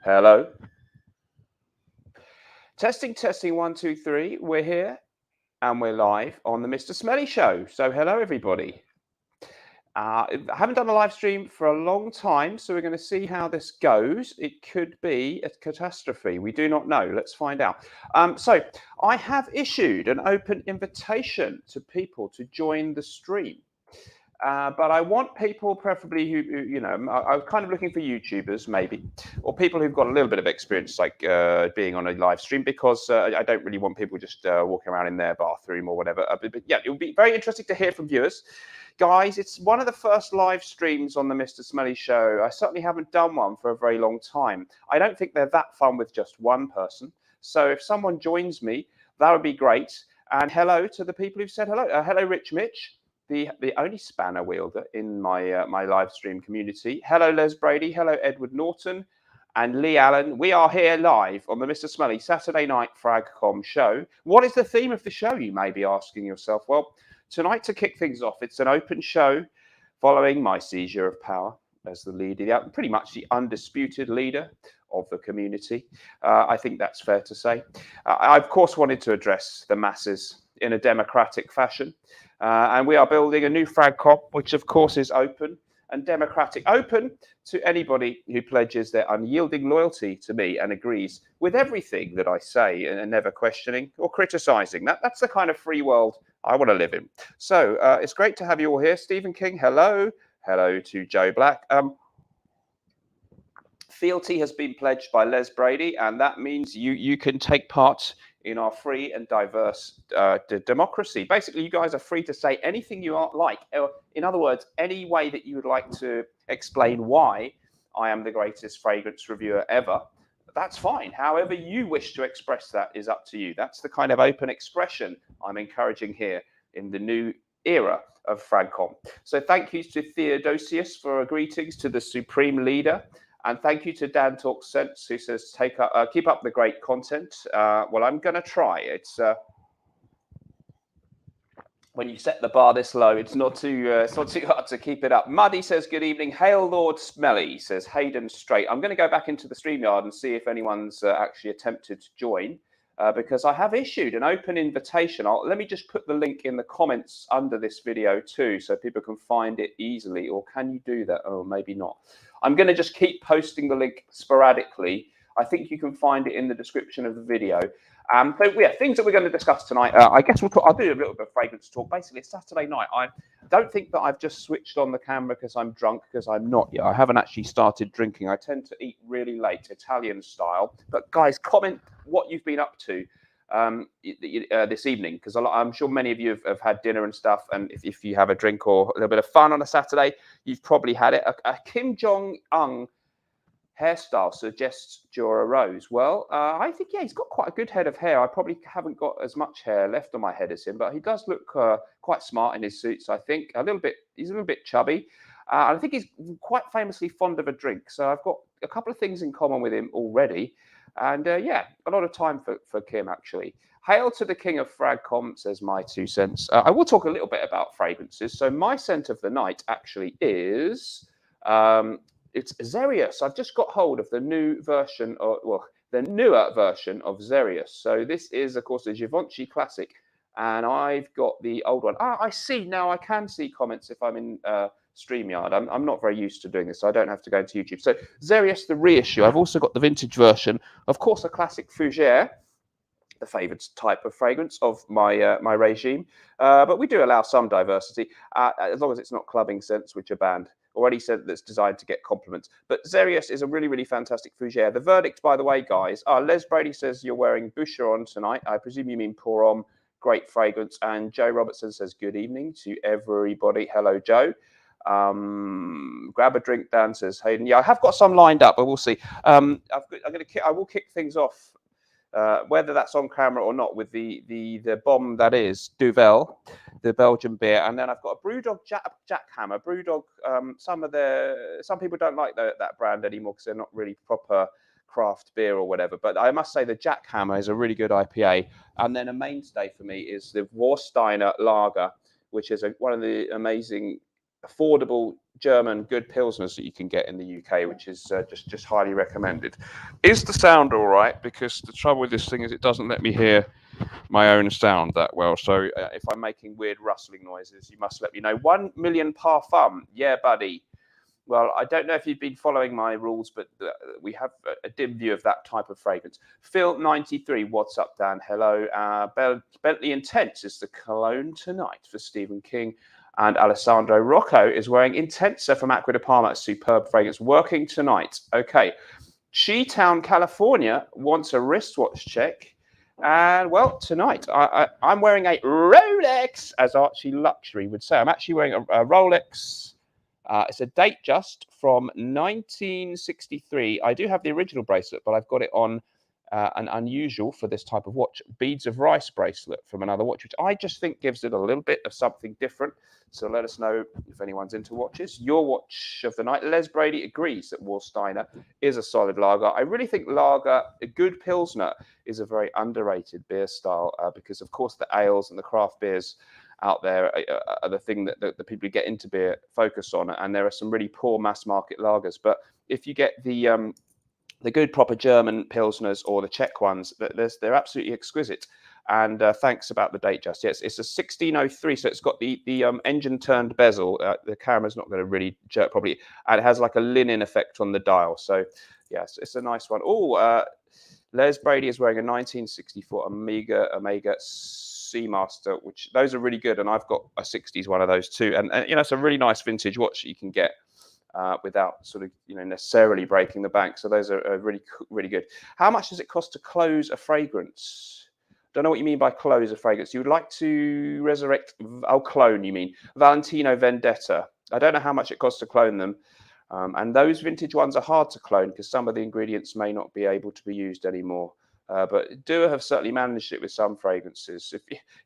Hello. Testing, testing, 1, 2, 3. We're here and we're live on the Mr. Smelly Show. So, hello, everybody. I haven't done a live stream for a long time, so we're going to see how this goes. It could be a catastrophe. We do not know. Let's find out. So, I have issued an open invitation to people to join the stream. But I want people, preferably who I was kind of looking for YouTubers, maybe, or people who've got a little bit of experience, like being on a live stream, because I don't really want people just walking around in their bathroom or whatever. But yeah, it would be very interesting to hear from viewers. Guys, it's one of the first live streams on the Mr. Smelly Show. I certainly haven't done one for a very long time. I don't think they're that fun with just one person. So if someone joins me, that would be great. And hello to the people who've said hello. Hello, Rich Mitch. The only spanner wielder in my my live stream community. Hello, Les Brady. Hello, Edward Norton and Lee Allen. We are here live on the Mr. Smelly Saturday Night Fragcomm show. What is the theme of the show, you may be asking yourself? Well, tonight, to kick things off, it's an open show following my seizure of power as the leader, pretty much the undisputed leader of the community. I think that's fair to say. I, of course, wanted to address the masses in a democratic fashion. And we are building a new Fragcomm, which of course is open and democratic, open to anybody who pledges their unyielding loyalty to me and agrees with everything that I say and never questioning or criticizing. That's the kind of free world I want to live in. So it's great to have you all here. Stephen King, hello. Hello to Joe Black. Fealty has been pledged by Les Brady, and that means you can take part in our free and diverse democracy. Basically, you guys are free to say anything you like. In other words, any way that you would like to explain why I am the greatest fragrance reviewer ever, that's fine. However you wish to express that is up to you. That's the kind of open expression I'm encouraging here in the new era of Fragcomm. So thank you to Theodosius for greetings to the Supreme Leader. And thank you to Dan Talks Sense, who says, keep up the great content. Well, I'm going to try. It's when you set the bar this low, it's not too hard to keep it up. Muddy says, good evening. Hail Lord Smelly, says Hayden Straight. I'm going to go back into the StreamYard and see if anyone's actually attempted to join, because I have issued an open invitation. Let me just put the link in the comments under this video too, so people can find it easily. Or can you do that? Oh, maybe not. I'm going to just keep posting the link sporadically. I think you can find it in the description of the video. So yeah, things that we're going to discuss tonight. I guess I'll do a little bit of fragrance talk. Basically, it's Saturday night. I don't think that I've just switched on the camera because I'm drunk, because I'm not yet. I haven't actually started drinking. I tend to eat really late, Italian style. But guys, comment what you've been up to this evening, because I'm sure many of you have had dinner and stuff, and if you have a drink or a little bit of fun on a Saturday, you've probably had it. A Kim Jong-un hairstyle suggests Jura Rose. Well, I think, yeah, he's got quite a good head of hair. I probably haven't got as much hair left on my head as him, but he does look quite smart in his suits, I think. He's a little bit chubby. And I think he's quite famously fond of a drink. So I've got a couple of things in common with him already. And yeah, a lot of time for Kim, actually. Hail to the king of Fragcomm, says my 2 cents. I will talk a little bit about fragrances. So my scent of the night actually is, it's Xerius. I've just got hold of the new version, the newer version of Xerius. So this is, of course, the Givenchy Classic. And I've got the old one. I see now. I can see comments if I'm in StreamYard. I'm not very used to doing this, so I don't have to go into YouTube. So Xerius, the reissue. I've also got the vintage version. Of course, a classic Fougère, the favoured type of fragrance of my my regime. But we do allow some diversity, as long as it's not clubbing scents, which are banned, or any scent that's designed to get compliments. But Xerius is a really, really fantastic Fougère. The verdict, by the way, guys, Les Brady says you're wearing Boucheron tonight. I presume you mean Pour Homme. Great fragrance. And Joe Robertson says good evening to everybody. Hello, Joe. Grab a drink, Dan, says Hayden. Yeah, I have got some lined up, but we'll see. I will kick things off, whether that's on camera or not, with the bomb that is Duvel, the Belgian beer, and then I've got a Brewdog Jackhammer. Brewdog. Some people don't like that brand anymore because they're not really proper craft beer or whatever. But I must say the Jackhammer is a really good IPA, and then a mainstay for me is the Warsteiner Lager, which is one of the amazing affordable German good pilsners that you can get in the UK, which is just highly recommended. Is the sound all right? Because the trouble with this thing is it doesn't let me hear my own sound that well. So if I'm making weird rustling noises, you must let me know. 1 million parfum. Yeah, buddy. Well, I don't know if you've been following my rules, but we have a dim view of that type of fragrance. Phil93, what's up, Dan? Hello. Bentley Intense is the cologne tonight for Stephen King. And Alessandro Rocco is wearing Intensa from Acqua di Parma, a superb fragrance, working tonight. Okay. She-Town, California wants a wristwatch check. And, well, tonight I'm wearing a Rolex, as Archie Luxury would say. I'm actually wearing a Rolex. It's a date just from 1963. I do have the original bracelet, but I've got it on an unusual for this type of watch, beads of rice bracelet from another watch, which I just think gives it a little bit of something different. So let us know if anyone's into watches. Your watch of the night. Les Brady agrees that Warsteiner is a solid lager. I really think lager, a good Pilsner, is a very underrated beer style because, of course, the ales and the craft beers out there are the thing that the people who get into beer focus on, and there are some really poor mass market lagers. But if you get the good proper German pilsners or the Czech ones, they're absolutely exquisite. And thanks about the date, just yes, it's a 1603, so it's got the engine turned bezel. The camera's not going to really jerk properly, and it has like a linen effect on the dial. So yes, it's a nice one. Oh, Les Brady is wearing a 1964 Omega Seamaster, which those are really good, and I've got a 60s one of those too, and it's a really nice vintage watch that you can get without sort of necessarily breaking the bank. So those are really good. How much does it cost to close a fragrance? Don't know what you mean by close a fragrance. You would like to resurrect? Oh, clone, you mean Valentino Vendetta? I don't know how much it costs to clone them. And those vintage ones are hard to clone because some of the ingredients may not be able to be used anymore. But Dua have certainly managed it with some fragrances. If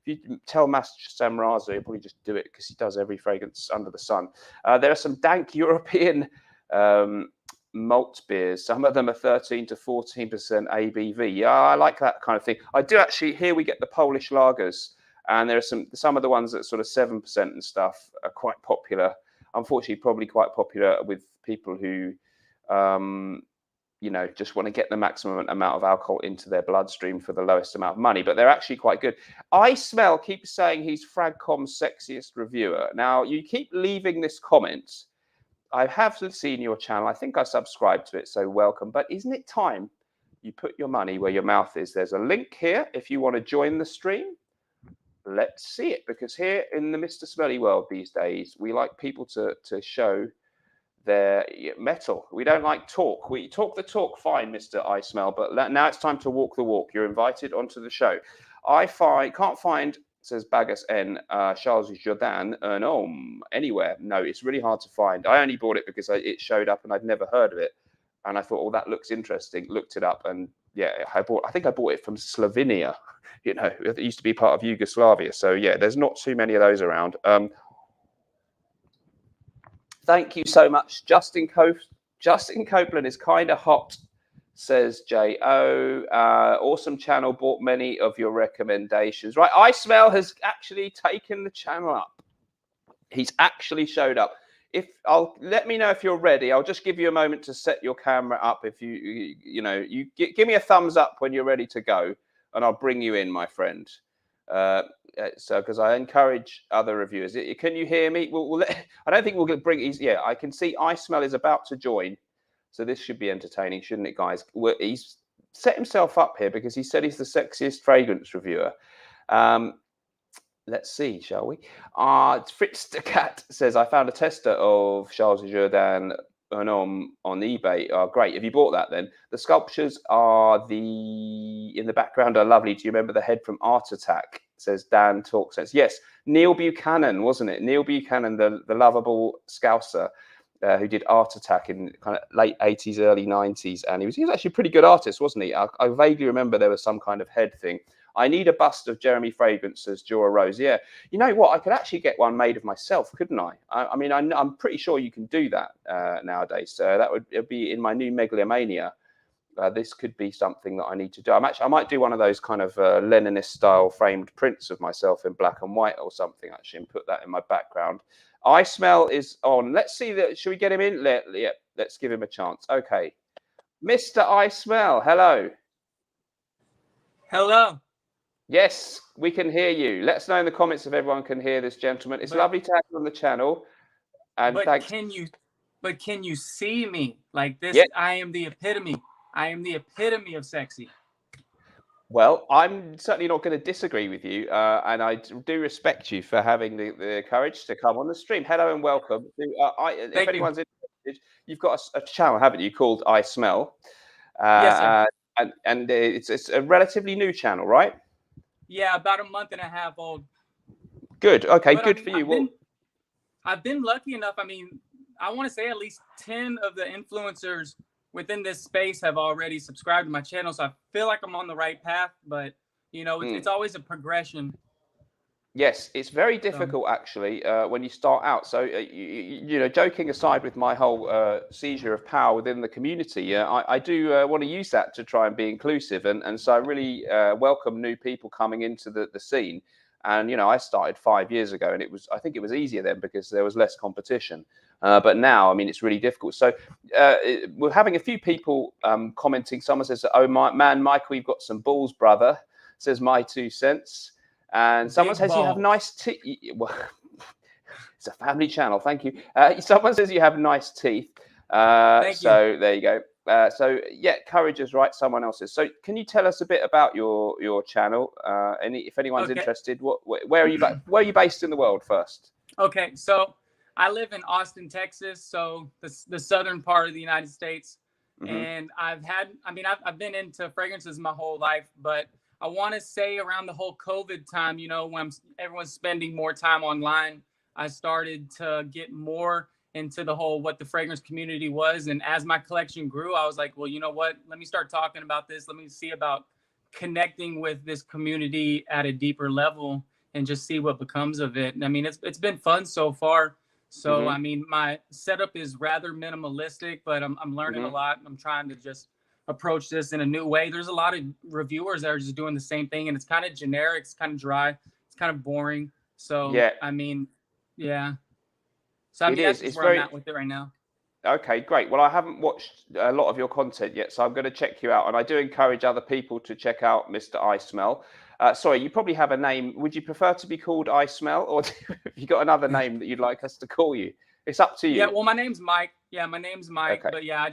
you tell Master Samraza, he'll probably just do it because he does every fragrance under the sun. There are some dank European malt beers. Some of them are 13 to 14% ABV. Yeah, I like that kind of thing. I do actually. Here we get the Polish lagers, and there are some of the ones that sort of 7% and stuff are quite popular. Unfortunately, probably quite popular with people who just want to get the maximum amount of alcohol into their bloodstream for the lowest amount of money, but they're actually quite good. I Smell keeps saying he's Fragcomm's sexiest reviewer. Now, you keep leaving this comment. I have seen your channel. I think I subscribed to it, so welcome. But isn't it time you put your money where your mouth is? There's a link here if you want to join the stream. Let's see it, because here in the Mr. Smelly world these days, we like people to show their metal. We don't like talk. We talk the talk, fine, Mr. I Smell, but now it's time to walk the walk. You're invited onto the show. Can't find, says Bagus N, Charles Jourdain, un homme anywhere. No, it's really hard to find. I only bought it because it showed up and I'd never heard of it. And I thought, oh, that looks interesting. Looked it up, and yeah, I think I bought it from Slovenia. It used to be part of Yugoslavia. So yeah, there's not too many of those around. Thank you so much. Justin Copeland is kind of hot, says J.O. Awesome channel, bought many of your recommendations. Right, I Smell has actually taken the channel up. He's actually showed up. Let me know if you're ready. I'll just give you a moment to set your camera up. If you give me a thumbs up when you're ready to go, and I'll bring you in, my friend. So because I encourage other reviewers. Can you hear me? I don't think we'll bring. Yeah, I can see I Smell is about to join, so this should be entertaining, shouldn't it, guys? He's set himself up here because he said he's the sexiest fragrance reviewer. Let's see, shall we? Fritz the Cat says, I found a tester of Charles Jourdain on eBay. Great. Have you bought that then? The sculptures in the background are lovely. Do you remember the head from Art Attack? Says Dan Talk Sense. Yes, Neil Buchanan, wasn't it? Neil Buchanan, the lovable Scouser who did Art Attack in kind of late 80s, early 90s. And he was actually a pretty good artist, wasn't he? I vaguely remember there was some kind of head thing. I need a bust of Jeremy Fragrance as Jura Rose. Yeah, you know what? I could actually get one made of myself, couldn't I? I'm pretty sure you can do that nowadays. So that would be in my new Megalomania. this could be something that I need to do. I might do one of those kind of Leninist style framed prints of myself in black and white or something, actually, and put that in my background. I Smell is on. Let's see that. Should we get him in? Let's give him a chance. Okay. Mr. I Smell, hello. Hello. Yes, we can hear you. Let us know in the comments if everyone can hear this gentleman. It's lovely to have you on the channel. And thanks. Can you see me? Like this, Yeah. I am the epitome. I am the epitome of sexy. Well, I'm certainly not going to disagree with you, and I do respect you for having the courage to come on the stream. Hello and welcome. If anyone's interested, you've got a channel, haven't you, called I Smell? Yes, sir. And it's a relatively new channel, right? Yeah, about a month and a half old. Good. Okay, but, good for you. I've been lucky enough. I mean, I want to say at least 10 of the influencers within this space have already subscribed to my channel, so I feel like I'm on the right path. But you know, it's always a progression. Yes, it's very difficult actually when you start out. So you know, joking aside with my whole seizure of power within the community, I do want to use that to try and be inclusive, and so I really welcome new people coming into the scene. And you know, I started 5 years ago, and I think it was easier then because there was less competition. But now, I mean, it's really difficult. So we're having a few people commenting. Someone says, "Oh my man, Michael, you've got some balls, brother." Says my 2 cents. And someone says you have nice teeth. Well, it's a family channel. Thank you. Someone says you have nice teeth. So there you go. So yeah, courage is right. Someone else's. So can you tell us a bit about your channel? If anyone's interested, where are you? Where are you based in the world first? Okay, so I live in Austin, Texas, so the southern part of the United States, and I've been into fragrances my whole life, but I want to say around the whole COVID time, you know, when everyone's spending more time online, I started to get more into the whole what the fragrance community was. And as my collection grew, I was like, well, you know what? Let me start talking about this. Let me see about connecting with this community at a deeper level and just see what becomes of it. And I mean, it's been fun so far. So, I mean, my setup is rather minimalistic, but I'm learning a lot. I'm trying to just approach this in a new way. There's a lot of reviewers that are just doing the same thing, and it's kind of generic, it's kind of dry, it's kind of boring. So yeah, I mean, yeah. So I mean, that's just where I'm at with it right now. Okay, great. Well, I haven't watched a lot of your content yet, so I'm going to check you out, and I do encourage other people to check out Mr. I Smell. Sorry, you probably have a name. Would you prefer to be called I Smell, or have you got another name that you'd like us to call you? It's up to you. Yeah, well, my name's Mike. Yeah, my name's Mike. Okay. But yeah,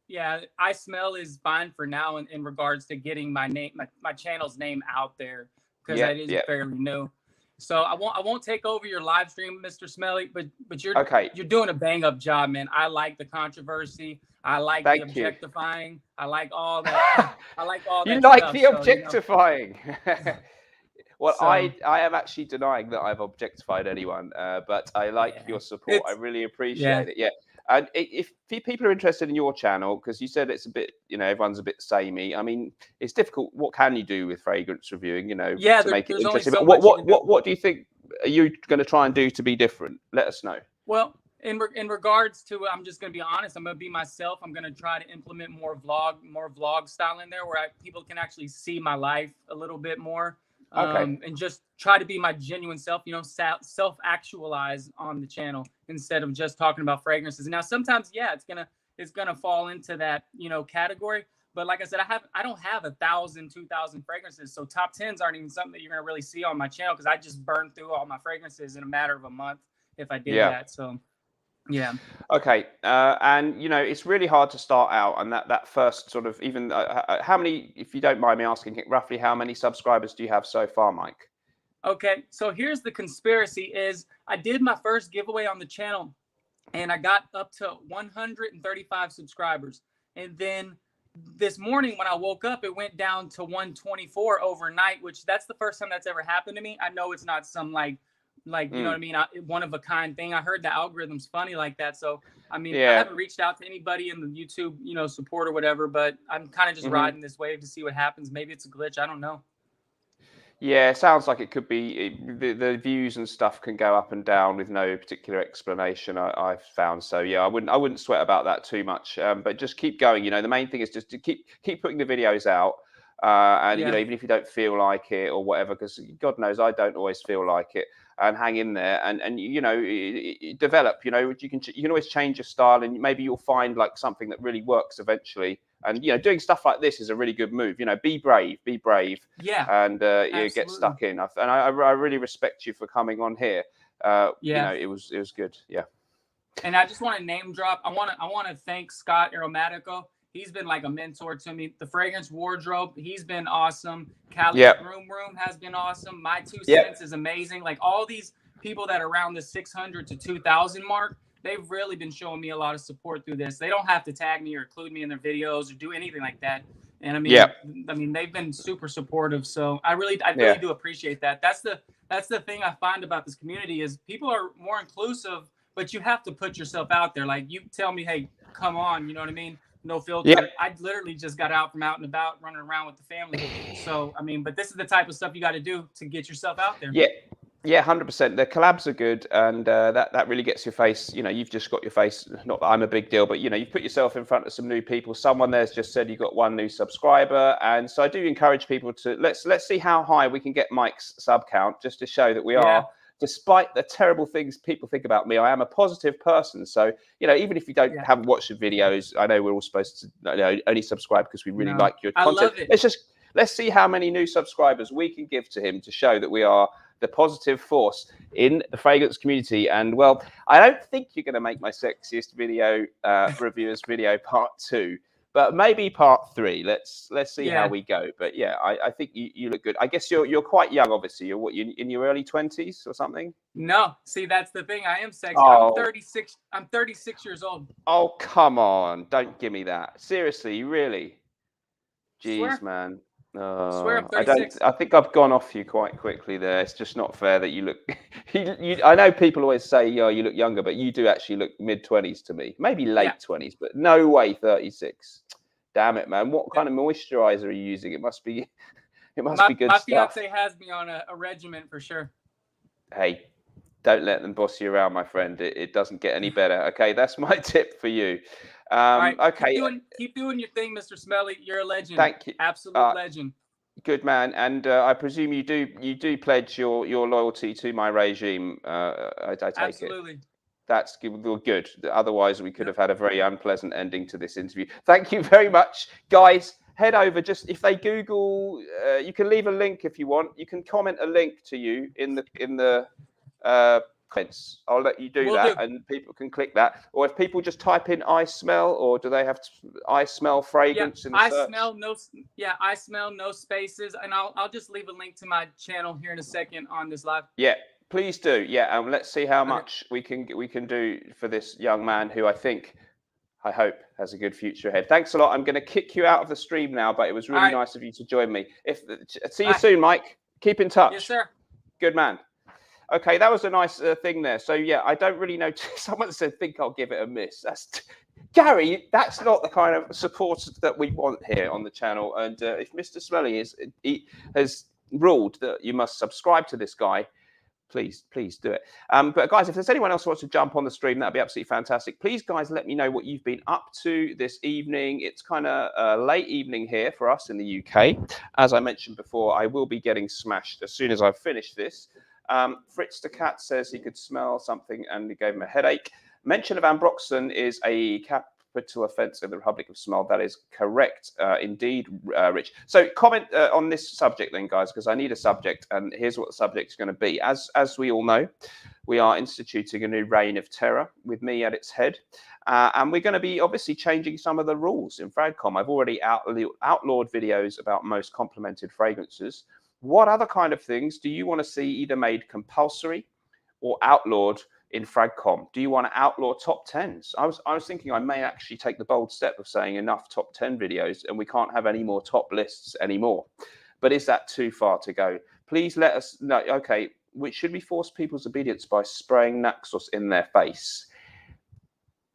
yeah, I Smell is fine for now in regards to getting my name, my channel's name out there, because it is fairly new. So I won't take over your live stream, Mr. Smelly, but you're doing a bang up job, man. I like the controversy. I like the objectifying. I like all that. I like all that. You like the objectifying. Well, I am actually denying that I've objectified anyone, but I like your support. I really appreciate it. Yeah. And if people are interested in your channel, because you said it's a bit, you know, everyone's a bit samey. I mean, it's difficult. What can you do with fragrance reviewing, you know, to make it interesting? So what do you think are you going to try and do to be different? Let us know. Well, in regards to, I'm just going to be honest. I'm going to be myself. I'm going to try to implement more vlog style in there, where people can actually see my life a little bit more. And just try to be my genuine self, you know, self-actualize on the channel instead of just talking about fragrances. Now, sometimes, yeah, it's gonna fall into that, you know, category. But like I said, I don't have 1,000, 2,000 fragrances, so top 10s aren't even something that you're gonna really see on my channel, because I just burned through all my fragrances in a matter of a month if I did that. So. Yeah. Okay. And, you know, it's really hard to start out. And that first sort of even how many, if you don't mind me asking, roughly how many subscribers do you have so far, Mike? Okay. So here's the conspiracy is I did my first giveaway on the channel and I got up to 135 subscribers. And then this morning when I woke up, it went down to 124 overnight, which that's the first time that's ever happened to me. I know it's not some like you know what I mean, one of a kind thing. I heard the algorithm's funny like that. So I mean, I haven't reached out to anybody in the YouTube, you know, support or whatever, but I'm kind of just riding this wave to see what happens. Maybe it's a glitch. I don't know. Yeah, it sounds like it could be the views and stuff can go up and down with no particular explanation. I've found so. Yeah, I wouldn't sweat about that too much. But just keep going. You know, the main thing is just to keep putting the videos out. And you Yeah, know, even if you don't feel like it or whatever, because God knows I don't always feel like it, and hang in there and you know develop. You know, you can always change your style, and maybe you'll find like something that really works eventually. And you know, doing stuff like this is a really good move. You know, be brave, yeah, and you get absolutely. stuck in. I really respect you for coming on here. You Yeah. know, it was good. Yeah. And I just want to name drop. I want to thank Scott Aromatico. He's been like a mentor to me. The Fragrance Wardrobe, he's been awesome. Callie's Yeah. Groom Room has been awesome. My Two Yeah. Cents is amazing. Like all these people that are around the 600 to 2,000 mark, they've really been showing me a lot of support through this. They don't have to tag me or include me in their videos or do anything like that. And Yeah. I mean, they've been super supportive. So I really Yeah. do appreciate that. That's the thing I find about this community is people are more inclusive, but you have to put yourself out there. Like you tell me, hey, come on, you know what I mean? No Yeah. filter. I literally just got out from out and about running around with the family. So, I mean, but this is the type of stuff you got to do to get yourself out there. Yeah. Yeah, 100%. The collabs are good, and that really gets your face. You know, you've just got your face. Not that I'm a big deal, but you know, you've put yourself in front of some new people. Someone there's just said you got one new subscriber, and so I do encourage people to let's see how high we can get Mike's sub count, just to show that we Yeah. are. Despite the terrible things people think about me, I am a positive person. So you know, even if you Yeah. haven't watched the videos, I know we're all supposed to only subscribe because we really No, like your I content. love it. Let's see how many new subscribers we can give to him to show that we are the positive force in the fragrance community. And well, I don't think you're going to make my sexiest video reviewers video part 2, but maybe part 3. Let's see how Yeah. we go. But yeah, I think you look good. I guess you're quite young, obviously. You're what, you in your early 20s or something? No, see, that's the thing. I am sexy. I'm Oh, 36. I'm 36 years old. oh, come on! Don't give me that. Seriously, really? Jeez, Swear, man. swear, I'm I don't. 36. I think I've gone off you quite quickly there. It's just not fair that you look. I know people always say, "Yeah, you look younger," but you do actually look mid-20s to me. Maybe Yeah. late 20s, but no way 36. Damn it, man! What kind of moisturizer are you using? It must be. It must be good My stuff. fiance has me on a regimen for sure. Hey, don't let them boss you around, my friend. It doesn't get any better. Okay, that's my tip for you. All right, Okay, keep doing your thing, Mr. Smelly. You're a legend, thank you. absolute legend. Good man, and I presume you do pledge your loyalty to my regime. I take it. Absolutely. That's good. Otherwise, we could Yep. have had a very unpleasant ending to this interview. Thank you very much, guys. Head over. Just if they Google, you can leave a link if you want. You can comment a link to you in the comments. I'll let you do Will that, do. and people can click that. Or if people just type in "I smell," or do they have "I smell Yeah, fragrance" in the I search? smell no. Yeah, I smell no spaces, and I'll just leave a link to my channel here in a second on this live. Yeah, please do. Yeah, and let's see how Okay. much we can do for this young man who I hope has a good future ahead. Thanks a lot. I'm going to kick you out of the stream now, but it was All really right. nice of you to join me. See you Bye. soon, Mike. Keep in Yes, touch. sir. Good man. Okay, that was a nice thing there. So yeah, I don't really know. Someone said, "Think I'll give it a miss." Gary. That's not the kind of support that we want here on the channel. And if Mr. Smelly has ruled that you must subscribe to this guy, please do it. But guys, if there's anyone else who wants to jump on the stream, that'd be absolutely fantastic. Please, guys, let me know what you've been up to this evening. It's kind of a late evening here for us in the UK. As I mentioned before, I will be getting smashed as soon as I've finished this. Fritz the Cat says he could smell something and it gave him a headache. Mention of ambroxan is a capital offence in the Republic of Smell. That is correct, indeed, Rich. So comment on this subject then, guys, because I need a subject, and here's what the subject is going to be. As we all know, we are instituting a new reign of terror with me at its head, and we're going to be obviously changing some of the rules in Fragcomm. I've already outlawed videos about most complimented fragrances. What other kind of things do you want to see either made compulsory or outlawed in Fragcomm? Do you want to outlaw top 10s? I was thinking I may actually take the bold step of saying enough top 10 videos and we can't have any more top lists anymore. But is that too far to go? Please let us know. Okay, should we force people's obedience by spraying Naxos in their face?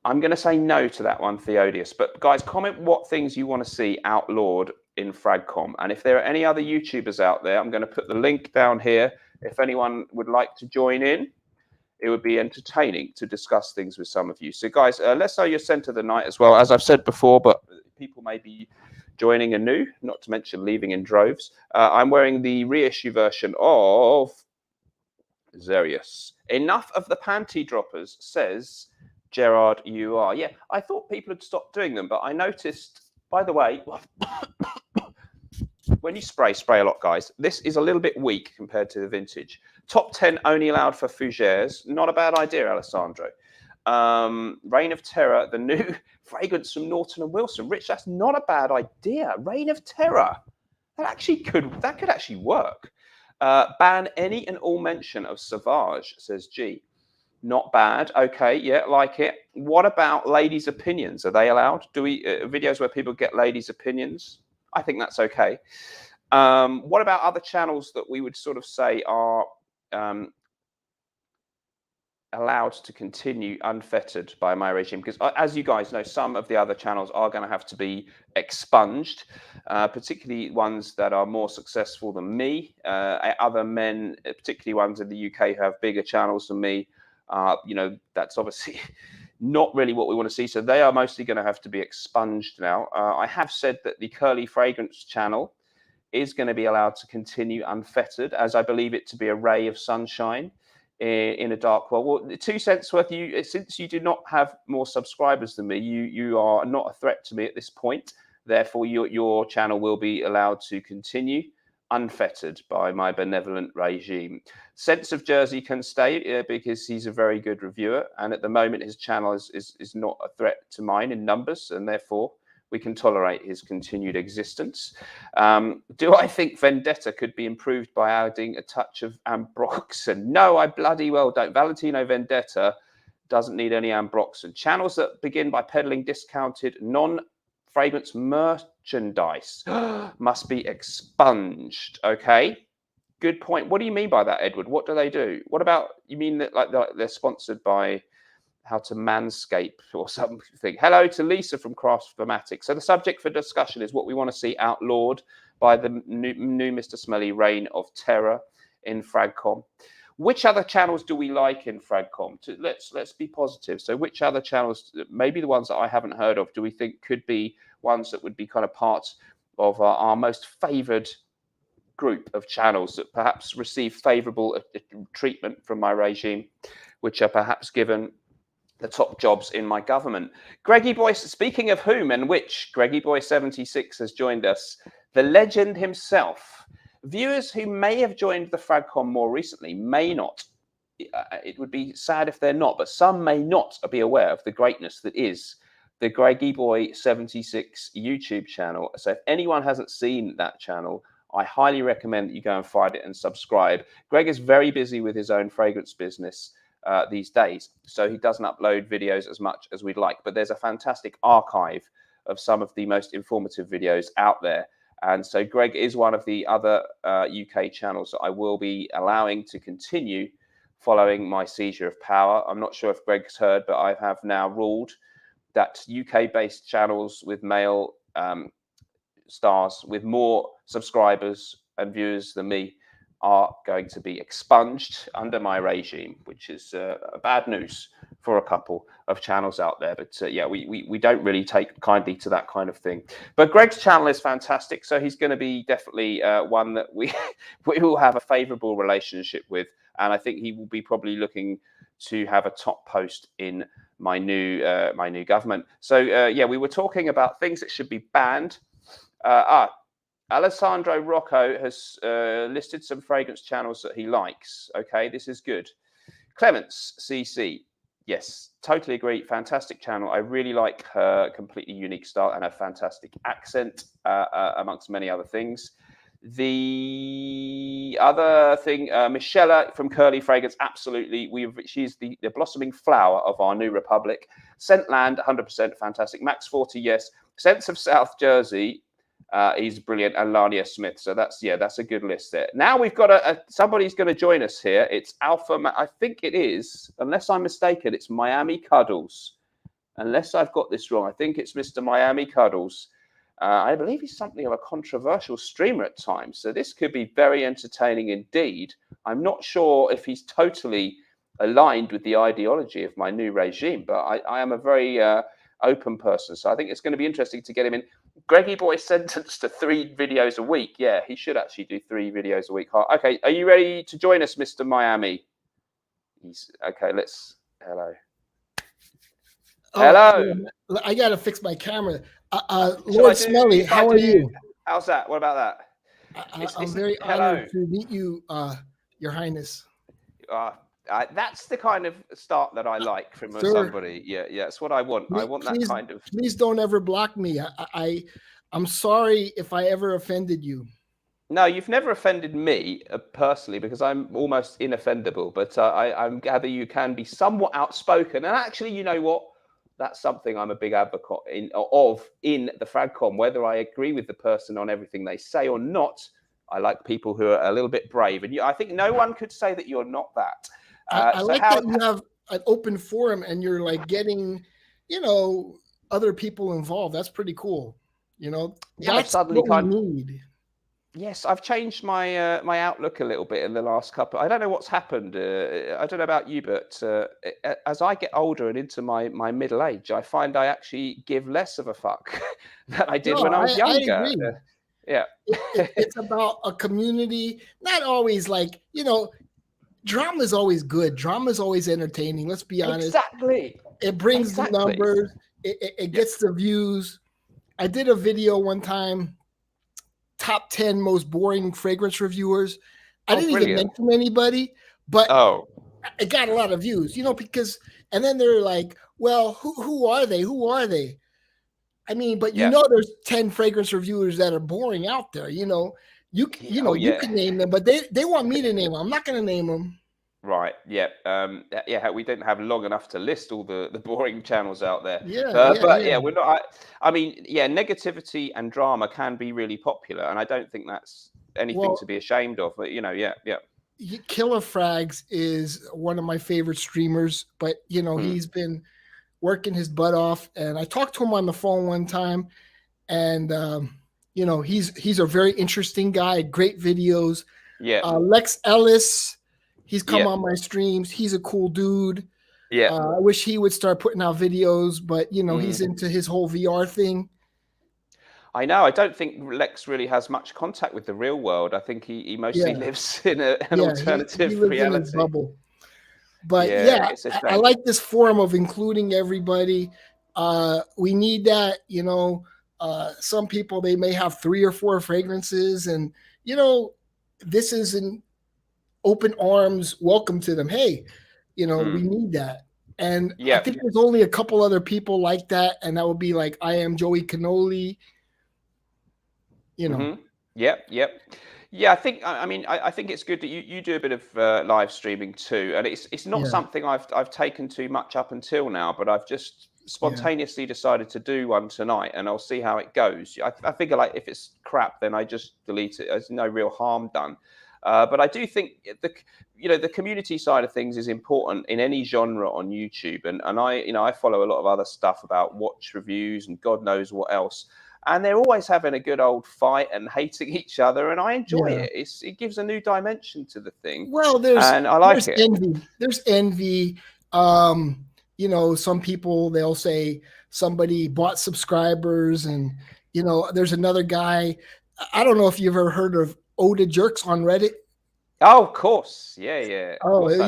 I'm going to say no to that one, Theodius. But guys, comment what things you want to see outlawed in Fragcomm. And if there are any other YouTubers out there, I'm going to put the link down here. If anyone would like to join in, it would be entertaining to discuss things with some of you. So guys, let's know your centre of the night as well. As I've said before, but people may be joining anew, not to mention leaving in droves. I'm wearing the reissue version of Xerius. Enough of the panty droppers, says Gerard UR. Yeah, I thought people had stopped doing them, but I noticed, by the way, when you spray a lot, guys. This is a little bit weak compared to the vintage. Top 10 only allowed for fougères. Not a bad idea, Alessandro. Reign of Terror, the new fragrance from Norton and Wilson. Rich, that's not a bad idea. Reign of Terror. That could actually work. Ban any and all mention of Sauvage, says G. Not bad. Okay, yeah, like it. What about ladies' opinions? Are they allowed? Do we videos where people get ladies' opinions? I think that's okay. What about other channels that we would sort of say are allowed to continue unfettered by my regime? Because as you guys know, some of the other channels are going to have to be expunged, particularly ones that are more successful than me. Other men, particularly ones in the UK who have bigger channels than me, you know, that's obviously not really what we want to see. So they are mostly going to have to be expunged now. I have said that the Curly Fragrance channel is going to be allowed to continue unfettered, as I believe it to be a ray of sunshine in a dark world. Well, 2 cents worth, since you do not have more subscribers than me, you are not a threat to me at this point. Therefore, your channel will be allowed to continue unfettered by my benevolent regime. Sense of Jersey can stay because he's a very good reviewer, and at the moment his channel is not a threat to mine in numbers, and therefore we can tolerate his continued existence. Do I think Vendetta could be improved by adding a touch of ambroxan? No, I bloody well don't. Valentino Vendetta doesn't need any ambroxan. Channels that begin by peddling discounted non-fragrance merchandise must be expunged. Okay, good point. What do you mean by that, Edward? What do they do? What about, you mean that like they're sponsored by How to Manscape or something? Hello to Lisa from Craftformatic. So the subject for discussion is what we want to see outlawed by the new Mr. Smelly, Reign of Terror in Fragcomm. Which other channels do we like in Fragcomm? Let's be positive. So which other channels, maybe the ones that I haven't heard of, do we think could be ones that would be kind of part of our most favoured group of channels that perhaps receive favourable treatment from my regime, which are perhaps given the top jobs in my government? Greggy Boy, speaking of whom and which, Greggy Boy 76 has joined us, the legend himself. Viewers who may have joined the Fragcomm more recently may not. It would be sad if they're not, but some may not be aware of the greatness that is the Greggy Boy 76 YouTube channel. So if anyone hasn't seen that channel, I highly recommend that you go and find it and subscribe. Greg is very busy with his own fragrance business these days, so he doesn't upload videos as much as we'd like, but there's a fantastic archive of some of the most informative videos out there. And so Greg is one of the other UK channels that I will be allowing to continue following my seizure of power. I'm not sure if Greg's heard, but I have now ruled that UK-based channels with male stars with more subscribers and viewers than me are going to be expunged under my regime, which is bad news for a couple of channels out there. But yeah, we don't really take kindly to that kind of thing. But Greg's channel is fantastic, so he's going to be definitely one that we will have a favourable relationship with, and I think he will be probably looking to have a top post in my new government. So yeah, we were talking about things that should be banned. Alessandro Rocco has listed some fragrance channels that he likes. Okay, this is good. Clements CC. Yes, totally agree. Fantastic channel. I really like her completely unique style and her fantastic accent, amongst many other things. The other thing, Michelle from Curly Fragrance, absolutely. She's the blossoming flower of our new republic. Scentland, 100% fantastic. Max 40, yes. Sense of South Jersey. He's brilliant, and Lania Smith. So that's a good list there. Now we've got somebody's going to join us here. It's Alpha. I think it is, unless I'm mistaken, it's Miami Cuddles. Unless I've got this wrong, I think it's Mr. Miami Cuddles. I believe he's something of a controversial streamer at times. So this could be very entertaining indeed. I'm not sure if he's totally aligned with the ideology of my new regime, but I am a very open person. So I think it's going to be interesting to get him in. Greggy Boy sentenced to 3 videos a week. Yeah, he should actually do 3 videos a week. Okay, are you ready to join us, Mr. Miami? He's okay. Hello. Hello. I gotta fix my camera. Lord Smelly, how are you? How's that? What about that? I'm very honored to meet you, Your Highness. That's the kind of start that I like from somebody. Yeah, that's what I want. I want that kind of. Please don't ever block me. I'm sorry if I ever offended you. No, you've never offended me personally, because I'm almost inoffendable. But I gather you can be somewhat outspoken. And actually, you know what? That's something I'm a big advocate of in the Fragcomm. Whether I agree with the person on everything they say or not, I like people who are a little bit brave. And I think no one could say that you're not that. I like that you have an open forum and you're like getting, other people involved. That's pretty cool. That's what we need. Yes, I've changed my my outlook a little bit in the last couple. I don't know what's happened. I don't know about you, but as I get older and into my middle age, I find I actually give less of a fuck than I did when I was younger. I agree. Yeah, it's about a community. Not always drama is always good. Drama is always entertaining. Let's be honest. Exactly. It brings the numbers. It gets the views. I did a video one time. Top 10 most boring fragrance reviewers. I didn't even mention anybody, but it got a lot of views, because, and then they're like, well, who are they? Who are they? I mean, but there's 10 fragrance reviewers that are boring out there. You can name them, but they want me to name them. I'm not going to name them. Right. Yeah. We didn't have long enough to list all the boring channels out there. We're not. I mean, negativity and drama can be really popular, and I don't think that's anything to be ashamed of. But Killer Frags is one of my favorite streamers, but he's been working his butt off, and I talked to him on the phone one time, and he's a very interesting guy. Great videos. Yeah. Lex Ellis. He's come on my streams. He's a cool dude. Yeah. I wish he would start putting out videos, but he's into his whole VR thing. I know. I don't think Lex really has much contact with the real world. I think he mostly lives in an alternative reality. In his bubble. But I like this forum of including everybody. We need that. Some people, they may have 3 or 4 fragrances, and this is an open arms welcome to them. Hey, we need that. And I think there's only a couple other people like that, and that would be like I Am Joey Cannoli. Yep. Yeah, I think. I think it's good that you do a bit of live streaming too, and it's not something I've taken too much up until now, but I've just spontaneously decided to do one tonight, and I'll see how it goes. I figure if it's crap, then I just delete it. There's no real harm done. But I do think the community side of things is important in any genre on YouTube, and I follow a lot of other stuff about watch reviews and God knows what else, and they're always having a good old fight and hating each other, and I enjoy it. It gives a new dimension to the thing. Well, and I like it. Envy. There's envy. Some people, they'll say somebody bought subscribers, and there's another guy. I don't know if you've ever heard of Oda Jerks on Reddit. Oh, of course. Yeah. Oh, it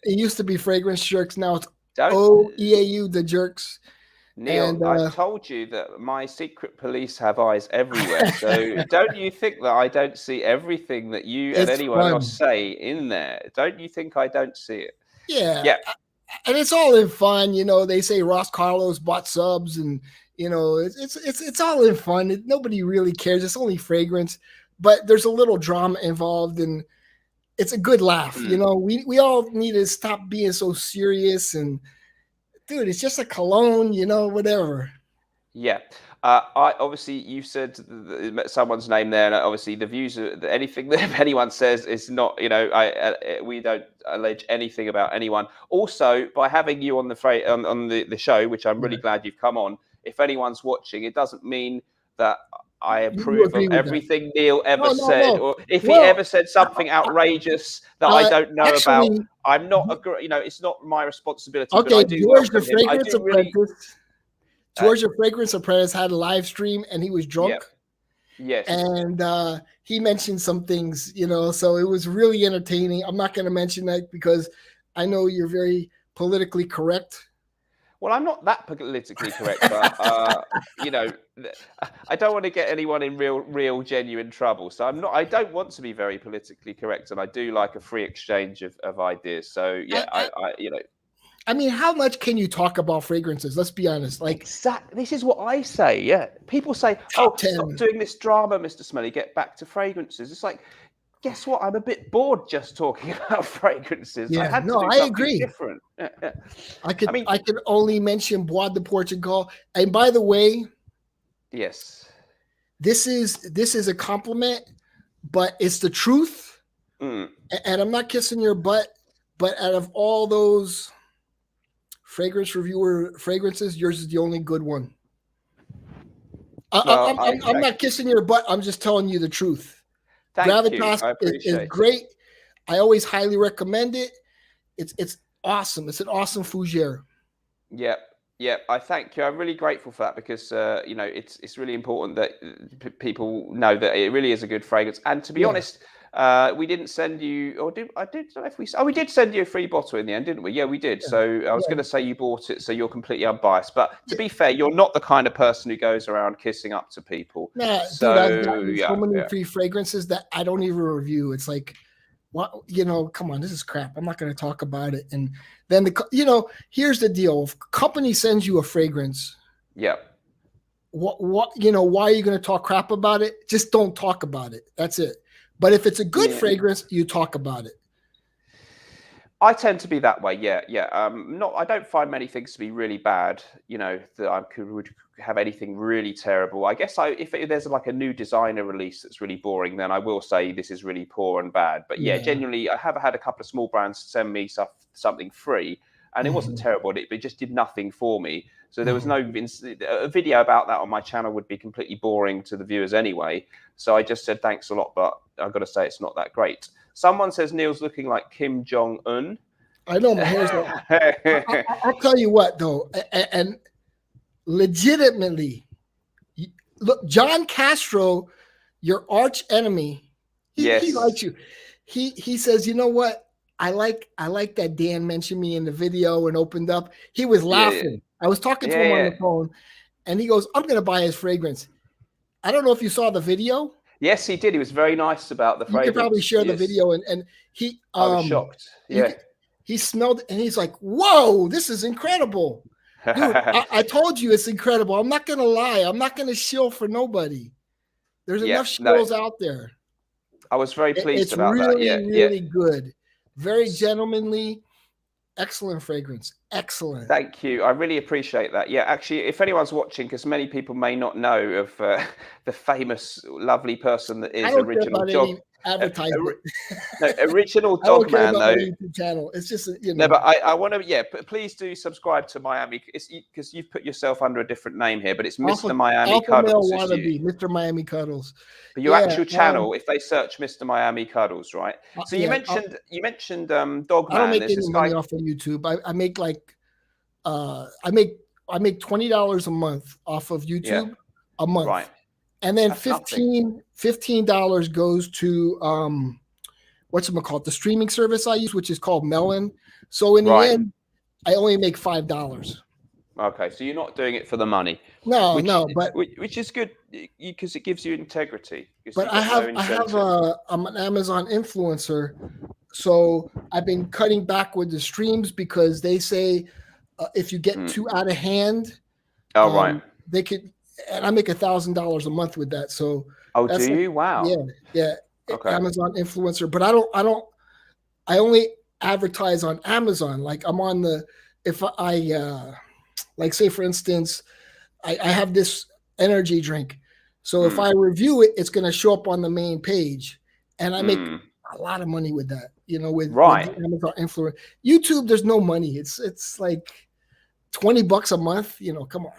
used to be Fragrance Jerks. Now it's OEAU, the Jerks. Neil, I've told you that my secret police have eyes everywhere. So don't you think that I don't see everything that you and anyone else say in there? Don't you think I don't see it? Yeah. And it's all in fun. They say Ross Carlos bought subs, and it's all in fun. Nobody really cares. It's only fragrance. But there's a little drama involved, and it's a good laugh. We all need to stop being so serious. And dude, it's just a cologne, whatever. Yeah. I obviously, you said someone's name there, and obviously the views of anything that anyone says is not. We don't allege anything about anyone. Also, by having you on the show, which I'm really glad you've come on. If anyone's watching, it doesn't mean that I You approve agree of with that? everything Neil ever No, said, no. or if he Well, ever said something outrageous that I don't know about. actually, I'm not, it's not my responsibility, but okay, I do George the welcome him. I Fragrance do really. Apprentice. George the Fragrance Apprentice had a live stream and he was drunk. Yes. And he mentioned some things, so it was really entertaining. I'm not going to mention that because I know you're very politically correct. Well, I'm not that politically correct, but I don't want to get anyone in real, genuine trouble. So I don't want to be very politically correct, and I do like a free exchange of ideas. So yeah, I mean, how much can you talk about fragrances? Let's be honest. Like, exactly. This is what I say. Yeah, people say, "Oh, stop doing this drama, Mr. Smelly. Get back to fragrances." It's like, guess what? I'm a bit bored just talking about fragrances. Yeah, I had to do I something agree. different. Yeah. I could only mention Bois de Portugal. And by the way, yes, this is a compliment, but it's the truth. And I'm not kissing your butt, but out of all those fragrance reviewer fragrances, yours is the only good one. I'm not kissing your butt. I'm just telling you the truth. Gravitas is great. I always highly recommend it. It's awesome. It's an awesome fougere. Yeah. I thank you. I'm really grateful for that because it's really important that people know that it really is a good fragrance. And to be honest, we didn't send you, or I don't know if we did send you a free bottle in the end, didn't we? Yeah, we did. So I was going to say you bought it, so you're completely unbiased. But to be fair, you're not the kind of person who goes around kissing up to people. Nah, so, dude, I've gotten so many free fragrances that I don't even review. It's like, what, come on, this is crap. I'm not going to talk about it. And then here's the deal: if a company sends you a fragrance, what why are you going to talk crap about it? Just don't talk about it. That's it. But if it's a good fragrance, you talk about it. I tend to be that way. Yeah. I don't find many things to be really bad. That I would have anything really terrible. I guess if there's like a new designer release that's really boring, then I will say this is really poor and bad. But genuinely, I have had a couple of small brands send me something free, and it wasn't terrible. It just did nothing for me. So there was a video about that on my channel would be completely boring to the viewers anyway. So I just said thanks a lot, but I've got to say it's not that great. Someone says Neil's looking like Kim Jong-un. I know my hair's like, I'll tell you what though, and legitimately, look, John Castro, your arch enemy, he likes you. He says, you know what? I like that Dan mentioned me in the video and opened up. He was laughing. Yeah. I was talking to him on the phone, and he goes, "I'm going to buy his fragrance." I don't know if you saw the video. Yes, he did. He was very nice about the fragrance. You could probably share the video, and he. I was shocked. Yeah. He smelled it, and he's like, "Whoa, this is incredible, dude! I told you it's incredible. I'm not going to lie. I'm not going to shill for nobody. There's enough shills out there." I was very pleased about that. It's really good. Very gentlemanly, excellent fragrance. Excellent. Thank you. I really appreciate that. Yeah, actually, if anyone's watching, because many people may not know of the famous, lovely person that is Original Dog. Original Dog Man, though. YouTube channel. It's just No, but I want to. Yeah, please do subscribe to Miami. Because you've put yourself under a different name here, but it's Mr. Miami Cuddles. Mr. Miami Cuddles. But your actual channel, if they search Mr. Miami Cuddles, right? So you mentioned Dog Man. I don't make any money off of YouTube. I make like I make $20 a month off of YouTube a month. Right. And then $15 goes to whatchamacallit, the streaming service I use, which is called Melon. So in the end, I only make $5. Okay, so you're not doing it for the money. No, which is good because it gives you integrity. But I'm an Amazon influencer, so I've been cutting back with the streams because they say if you get too out of hand, they could. And I make $1,000 a month with that. So do you? Wow. Yeah. Okay. Amazon influencer, but I only advertise on Amazon. Like I'm on if I like say for instance, I have this energy drink. So if I review it, it's going to show up on the main page, and I make a lot of money with that. With Amazon influencer. YouTube, there's no money. It's like $20 a month. Come on.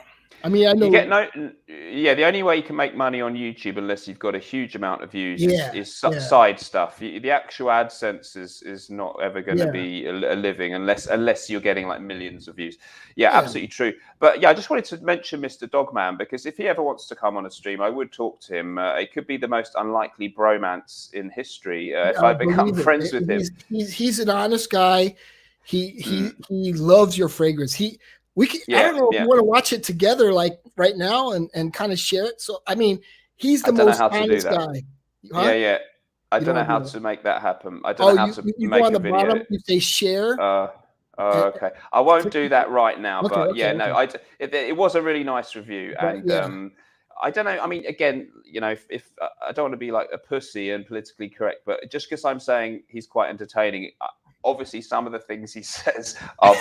I mean, I know you get the only way you can make money on YouTube, unless you've got a huge amount of views, is side stuff. The actual AdSense is not ever going to be a living unless you're getting like millions of views. Yeah, absolutely true. But yeah, I just wanted to mention Mr. Dogman, because if he ever wants to come on a stream, I would talk to him. It could be the most unlikely bromance in history if I become friends with him. He's an honest guy. He loves your fragrance. I don't know if you want to watch it together, like right now, and kind of share it. So, I mean, he's the most honest guy. Huh? Yeah. I don't know how to make that happen. I don't know how to make go on a the video. bottom, you say share. Okay. I won't do that right now, but it was a really nice review, and I don't know. I mean, again, if I don't want to be like a pussy and politically correct, but just because I'm saying he's quite entertaining. Obviously, some of the things he says are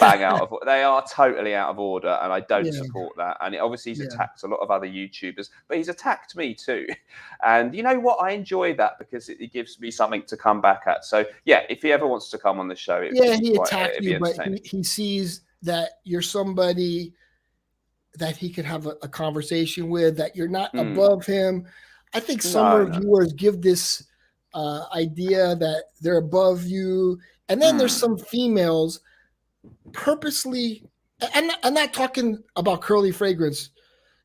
they are totally out of order, and I don't support that. And obviously, he's attacked a lot of other YouTubers, but he's attacked me too. And you know what? I enjoy that because it gives me something to come back at. So yeah, if he ever wants to come on the show, he attacked you, but he sees that you're somebody that he could have a conversation with, that you're not above him. I think some reviewers give this idea that they're above you. And then there's some females purposely, I'm not talking about Curly Fragrance,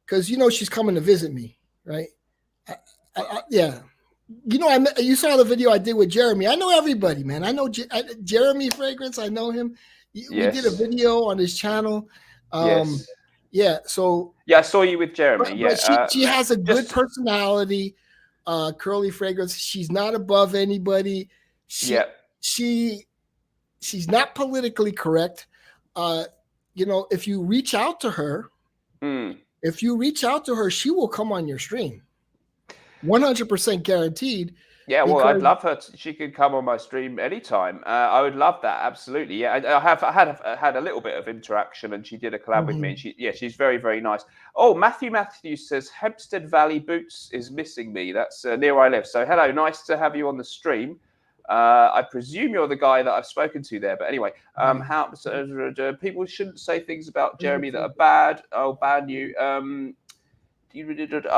because she's coming to visit me, right? You saw the video I did with Jeremy. I know everybody, man. I know Jeremy Fragrance. I know him. We did a video on his channel. Yeah. So I saw you with Jeremy. But she has a good personality. Curly Fragrance. She's not above anybody. She's not politically correct. If you reach out to her, she will come on your stream. 100% guaranteed. Yeah, well, I'd love her. She could come on my stream anytime. I would love that. Absolutely. Yeah, I had a little bit of interaction, and she did a collab with me. And she's very, very nice. Oh, Matthew Matthews says Hempstead Valley Boots is missing me. That's near where I live. So hello, nice to have you on the stream. I presume you're the guy that I've spoken to there. But anyway, people shouldn't say things about Jeremy that are bad. I'll ban you. I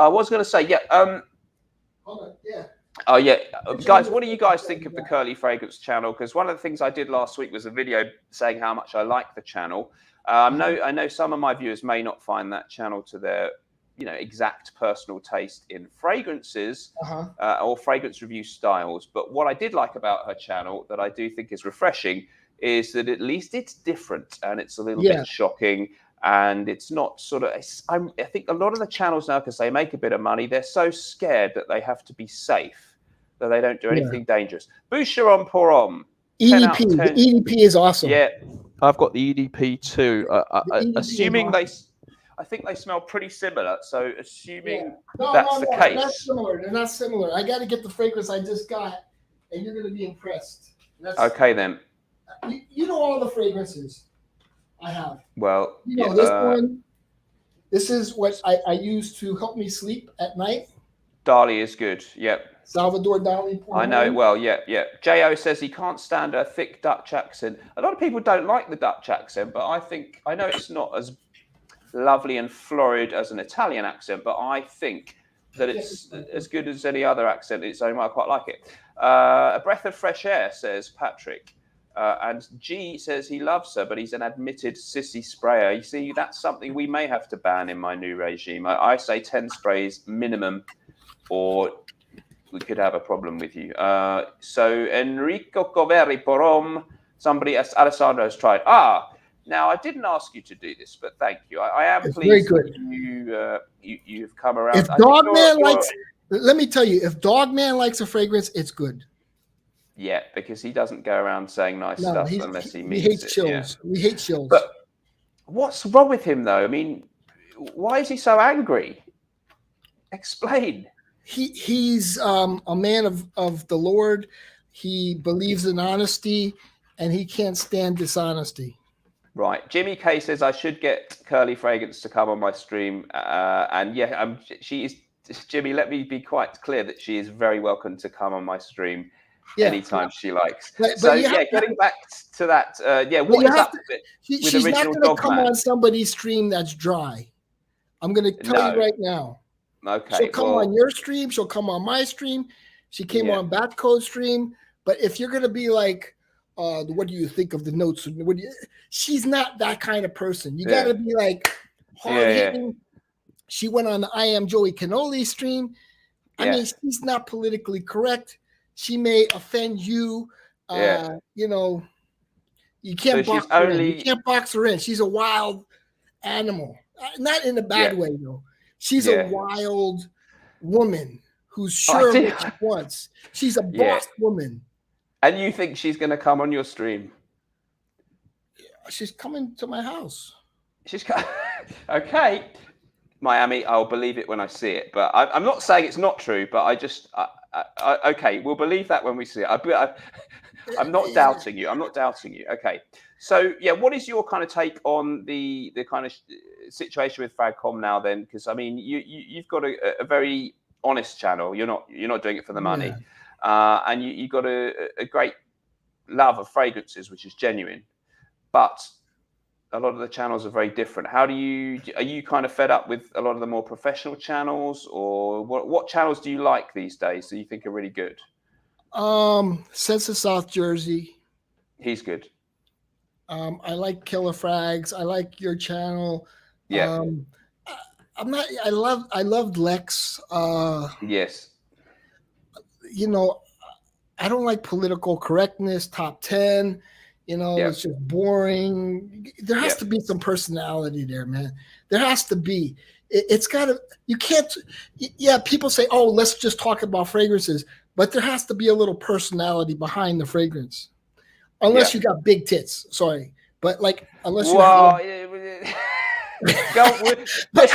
was going to say, guys, what do you guys think of the Curly Fragrance channel? Because one of the things I did last week was a video saying how much I like the channel. I know some of my viewers may not find that channel to their exact personal taste in fragrances or fragrance review styles. But what I did like about her channel that I do think is refreshing is that at least it's different, and it's a little bit shocking, and it's not I think a lot of the channels now, because they make a bit of money, they're so scared that they have to be safe, that they don't do anything dangerous. Boucheron Porom. EDP. The EDP is awesome. Yeah, I've got the EDP too. Assuming I think they smell pretty similar. So assuming that's the case. They're not similar. I got to get the fragrance I just got, and you're going to be impressed. Okay, then. You know all the fragrances I have. Well, this one. This is what I use to help me sleep at night. Dali is good. Yep. Salvador Dali. I know it well. Yeah. Jo says he can't stand a thick Dutch accent. A lot of people don't like the Dutch accent, but I know it's not as lovely and florid as an Italian accent, but I think that it's as good as any other accent its own way. I quite like it. A breath of fresh air, says Patrick. And G says he loves her, but he's an admitted sissy sprayer. You see, that's something we may have to ban in my new regime. I say 10 sprays minimum, or we could have a problem with you. So Enrico Coveri Porom, Alessandro has tried. Now, I didn't ask you to do this, but thank you. I am pleased that you've come around. If Dogman likes, let me tell you, if Dogman likes a fragrance, it's good. Yeah, because he doesn't go around saying nice stuff unless he means it. Hates chills. We hate chills. But what's wrong with him, though? I mean, why is he so angry? Explain. He's a man of the Lord. He believes in honesty, and he can't stand dishonesty. Right. Jimmy K says I should get Curly Fragrance to come on my stream. She is, Jimmy, let me be quite clear that she is very welcome to come on my stream anytime she likes. Getting back to that. What is up with she's not going to come on somebody's stream that's dry. I'm going to tell you right now. Okay. She'll come on your stream. She'll come on my stream. She came on Batcode stream. But if you're going to be like, what do you think of the notes? She's not that kind of person. You got to be like hard hitting. She went on the I Am Joey Cannoli stream. I mean, she's not politically correct. She may offend you. You know, you can't box her in. You can't box her in. She's a wild animal. Not in a bad way, though. She's a wild woman who's sure of what she wants. She's a boss woman. And you think she's going to come on your stream? She's coming to my house. Okay. Miami, I'll believe it when I see it. But I'm not saying it's not true, but okay, we'll believe that when we see it. I'm not doubting you. I'm not doubting you. Okay. So, what is your kind of take on the kind of situation with Fragcomm now then? Because, I mean, you've got a very honest channel. You're not doing it for the money. And you've got a great love of fragrances, which is genuine. But a lot of the channels are very different. Are you kind of fed up with a lot of the more professional channels, or what channels do you like these days that you think are really good? Sense of South Jersey. He's good. I like Killer Frags. I like your channel. Yeah. I loved Lex. Yes. You know, I don't like political correctness, top 10. You know, it's just boring. There has to be some personality there, man. There has to be. It's got to, you can't, people say, oh, let's just talk about fragrances. But there has to be a little personality behind the fragrance. Unless you got big tits. Sorry. But like, unless you have. But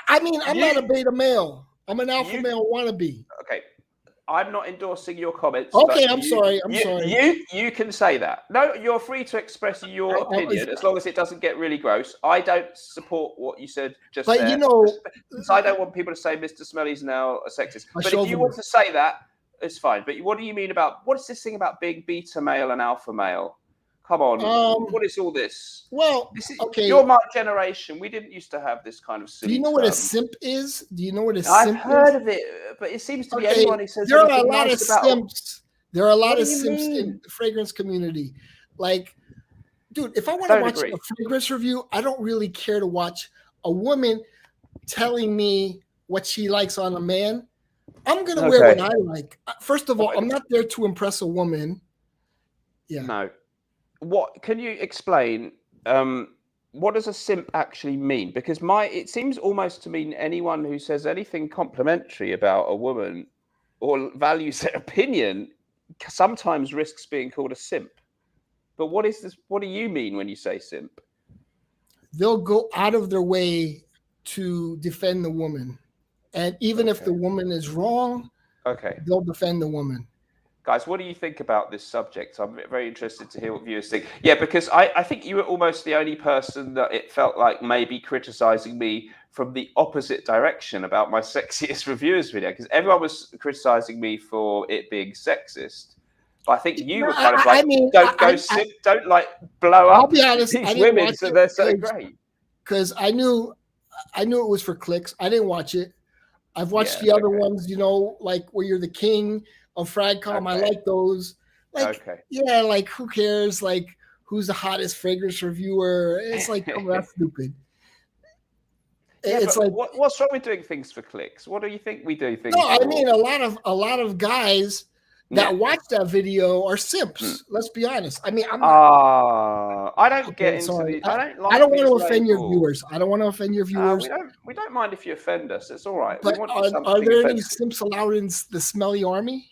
I mean, I'm not a beta male. I'm an alpha male wannabe. Okay. I'm not endorsing your comments. Okay, I'm sorry. You can say that. No, you're free to express your opinion as long as it doesn't get really gross. I don't support what you said just there. You know, I don't want people to say Mr. Smelly's now a sexist. But if you want to say that, it's fine. But what do you mean about what is this thing about being beta male and alpha male? Come on, what is all this? Well, you're my generation. We didn't used to have this kind of silly. Do you know what a simp is? Do you know what a simp is? I've heard of it, but it seems to be anyone who says there are a lot of simps. There are a lot of simps in the fragrance community. Like, dude, if I want to watch a fragrance review, I don't really care to watch a woman telling me what she likes on a man. I'm gonna wear what I like. First of all, I'm not there to impress a woman. Yeah. No. What can you explain? What does a simp actually mean? Because it seems almost to mean anyone who says anything complimentary about a woman or values their opinion sometimes risks being called a simp. But what is this? What do you mean when you say simp? They'll go out of their way to defend the woman, and even if the woman is wrong, they'll defend the woman. Guys, what do you think about this subject? I'm very interested to hear what viewers think. Yeah, because I think you were almost the only person that it felt like maybe criticizing me from the opposite direction about my sexiest reviewers video, because everyone was criticizing me for it being sexist. But I think you were kind of like, don't like blow up. I'll be honest, these women, so they're so great. Because I knew it was for clicks. I didn't watch it. I've watched the other ones, you know, like where you're the king of Fragcomm. I like those. Like, like who cares? Like, who's the hottest fragrance reviewer? It's like, oh, that's stupid. It's like, what's wrong with doing things for clicks? What do you think we do things? No, I mean a lot of guys that watch that video are simps. Let's be honest. I mean, I don't get into the. I don't want to offend your viewers. I don't want to offend your viewers. We don't mind if you offend us. It's all right. But are there any simps allowed in the Smelly Army?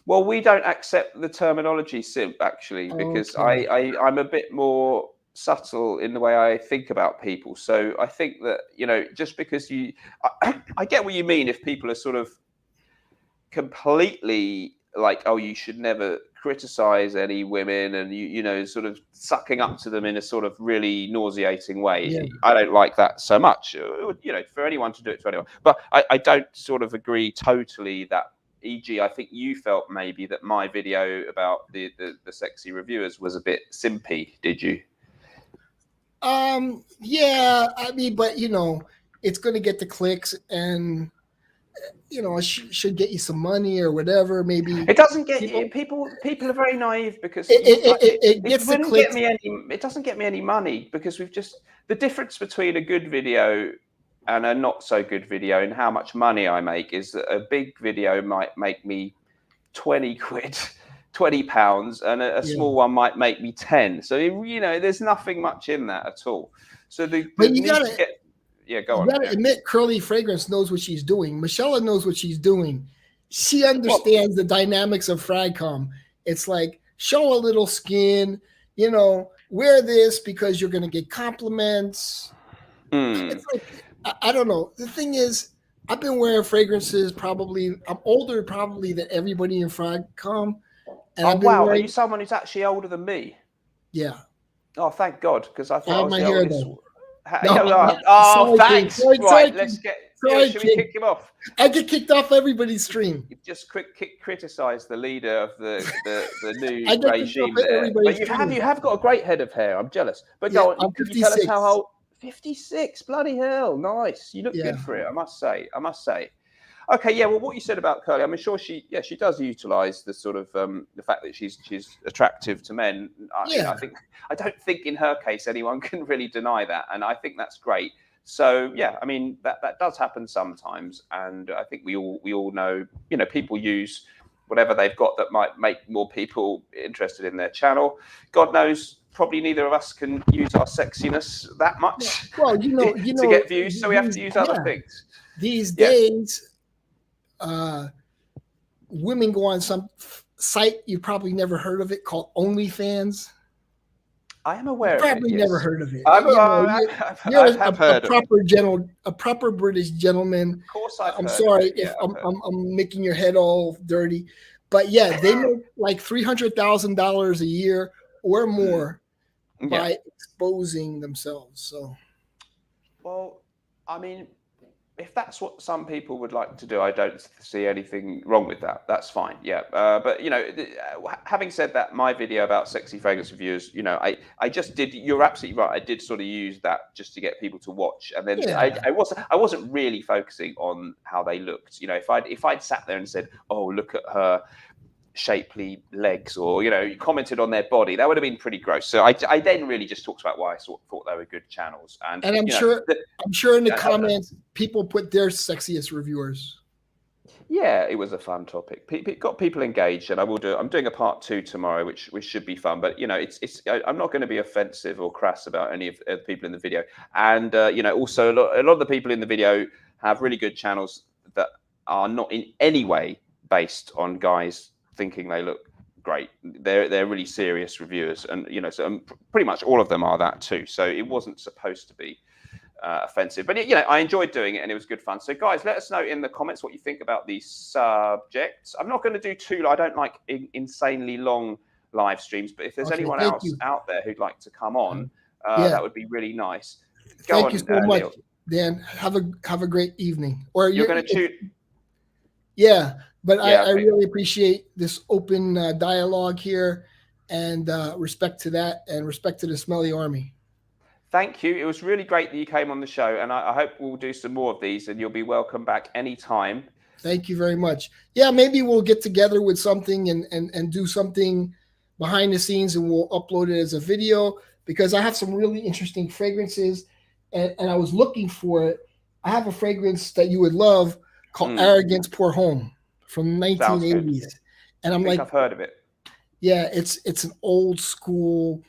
Well, we don't accept the terminology simp actually, because I'm a bit more subtle in the way I think about people. So I think that, you know, just because I get what you mean if people are sort of completely like, oh, you should never criticize any women, and you know, sort of sucking up to them in a sort of really nauseating way. Yeah. I don't like that so much, you know, for anyone to do it to anyone. But I don't sort of agree totally that, e.g., I think you felt maybe that my video about the sexy reviewers was a bit simpy. Did you? Yeah, I mean, but you know, it's going to get the clicks and it should get you some money or whatever. Maybe it doesn't get people are very naive because it gets the clicks. It doesn't get me any money because the difference between a good video and a not so good video and how much money I make is that a big video might make me 20 quid, £20, and a small one might make me 10. So there's nothing much in that at all. So go on. You gotta admit, Curly Fragrance knows what she's doing. Michelle knows what she's doing. She understands the dynamics of Fragcomm. It's like, show a little skin, wear this because you're going to get compliments. It's like, I don't know. The thing is, I've been wearing fragrances I'm older probably than everybody in Fragcomm. And are you someone who's actually older than me? Yeah. Oh, thank God, because I thought I was my hair though. Thanks. Sorry, right, let's get. Should we kick him off? I get kicked off everybody's stream. You've just criticised the leader of the new regime there. But you have got a great head of hair. I'm jealous. But go on. Could you tell us how old? 56. Bloody hell! Nice. You look good for it. I must say. Okay, yeah. Well, what you said about Curly, I'm sure she does utilise the sort of the fact that she's attractive to men. I don't think in her case anyone can really deny that, and I think that's great. So yeah, I mean that does happen sometimes, and I think we all know people use whatever they've got that might make more people interested in their channel. God knows, probably neither of us can use our sexiness that much to get views, so we have to use other things. These days. Women go on some site you probably never heard of it called OnlyFans. I am aware of it. Probably never heard of it. I've heard a proper British gentleman. Of course, I'm sorry if I'm making your head all dirty, but yeah, they make like $300,000 a year or more by exposing themselves. So, well, I mean, if that's what some people would like to do, I don't see anything wrong with that. That's fine. Yeah. But, having said that, my video about sexy fragrance reviews, I just did. You're absolutely right. I did sort of use that just to get people to watch. And then I wasn't really focusing on how they looked. If I'd sat there and said, oh, look at her shapely legs, or you commented on their body, that would have been pretty gross. So I then really just talked about why I thought they were good channels, and I'm sure in the comments people put their sexiest reviewers. Yeah, it was a fun topic. It got people engaged, and I'm doing a part 2 tomorrow, which should be fun. But I'm not going to be offensive or crass about any of the people in the video, and also a lot of the people in the video have really good channels that are not in any way based on guys thinking they look great. They're really serious reviewers, and so pretty much all of them are that too. So it wasn't supposed to be offensive, but I enjoyed doing it and it was good fun. So guys, let us know in the comments what you think about these subjects. I'm not going to do too. I don't like insanely long live streams, but if there's anyone else out there who'd like to come on, that would be really nice. Thank you so much, Dan. Have a great evening. Or you're going to shoot. Yeah. But I really appreciate this open dialogue here, and respect to that, and respect to the Smelly Army. Thank you. It was really great that you came on the show, and I hope we'll do some more of these, and you'll be welcome back anytime. Thank you very much. Yeah, maybe we'll get together with something and do something behind the scenes, and we'll upload it as a video, because I have some really interesting fragrances, and I was looking for it. I have a fragrance that you would love called Arrogance Pour Home. From 1980s, and I'm like, I've heard of it. Yeah, it's an old school.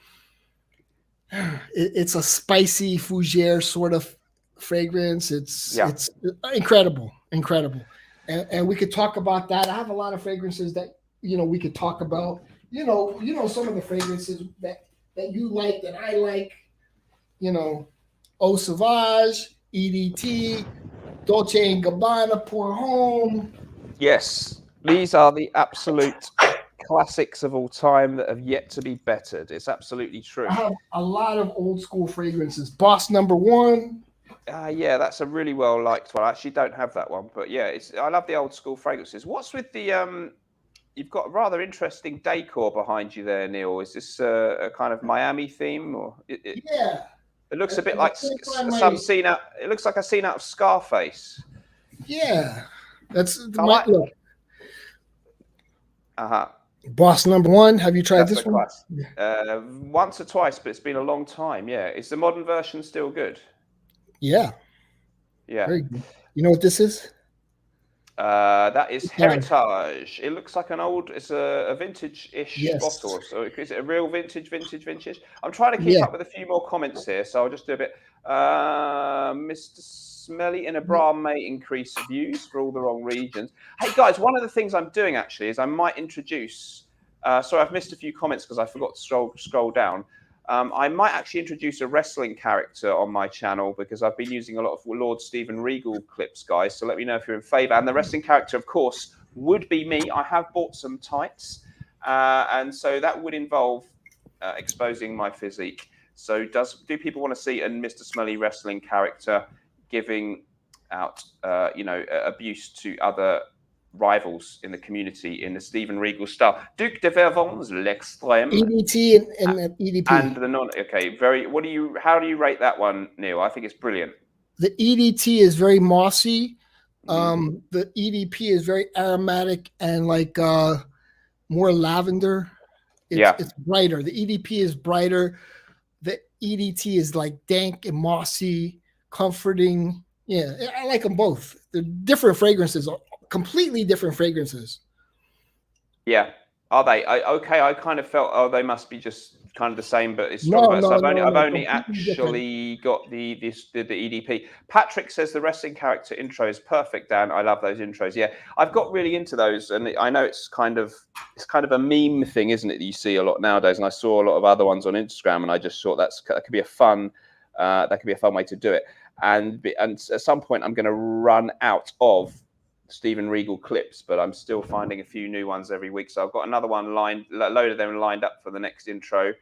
It's a spicy fougere sort of fragrance. It's incredible, and we could talk about that. I have a lot of fragrances that we could talk about. Some of the fragrances that you like, that I like. Eau Sauvage, EDT, Dolce & Gabbana Pour Home. Yes, these are the absolute classics of all time that have yet to be bettered. It's absolutely true. I have a lot of old school fragrances. Boss Number 1. Yeah, that's a really well liked one. I actually don't have that one, but yeah, I love the old school fragrances. What's with the you've got a rather interesting decor behind you there, Neil. Is this a kind of Miami theme, or yeah? It looks a bit like some scene out. It looks like a scene out of Scarface. Yeah, that's my look. Boss number one. Have you tried this one? Once or twice, but it's been a long time. Yeah, is the modern version still good? Yeah. Yeah. Very good. You know what this is? That is Heritage. It looks like an old. It's a vintage-ish bottle. So is it a real vintage? I'm trying to keep up with a few more comments here, so I'll just do a bit. Mr. Smelly in a bra may increase views for all the wrong regions. Hey guys, one of the things I'm doing actually is I might introduce. Sorry, I've missed a few comments because I forgot to scroll down. I might actually introduce a wrestling character on my channel because I've been using a lot of Lord Steven Regal clips, guys. So let me know if you're in favour. And the wrestling character, of course, would be me. I have bought some tights, and so that would involve exposing my physique. So do people want to see a Mr. Smelly wrestling character giving out, abuse to other rivals in the community in the Steven Regal style? Duc de Vervon's L'Extrême, EDT and EDP, and the non. Okay, how do you rate that one, Neil? I think it's brilliant. The EDT is very mossy. The EDP is very aromatic and like more lavender. It's brighter. The EDP is brighter. The EDT is like dank and mossy, comforting. Yeah, I like them both. They're different fragrances, completely different fragrances. Yeah, are they? I kind of felt they must be just kind of the same, but it's stronger. I've only actually got the EDP. Patrick says the wrestling character intro is perfect, Dan. I love those intros. Yeah, I've got really into those, and I know it's kind of a meme thing, isn't it? That you see a lot nowadays, and I saw a lot of other ones on Instagram, and I just thought that could be a fun way to do it. And at some point, I'm going to run out of Steven Regal clips, but I'm still finding a few new ones every week. So I've got another one load of them lined up for the next intro.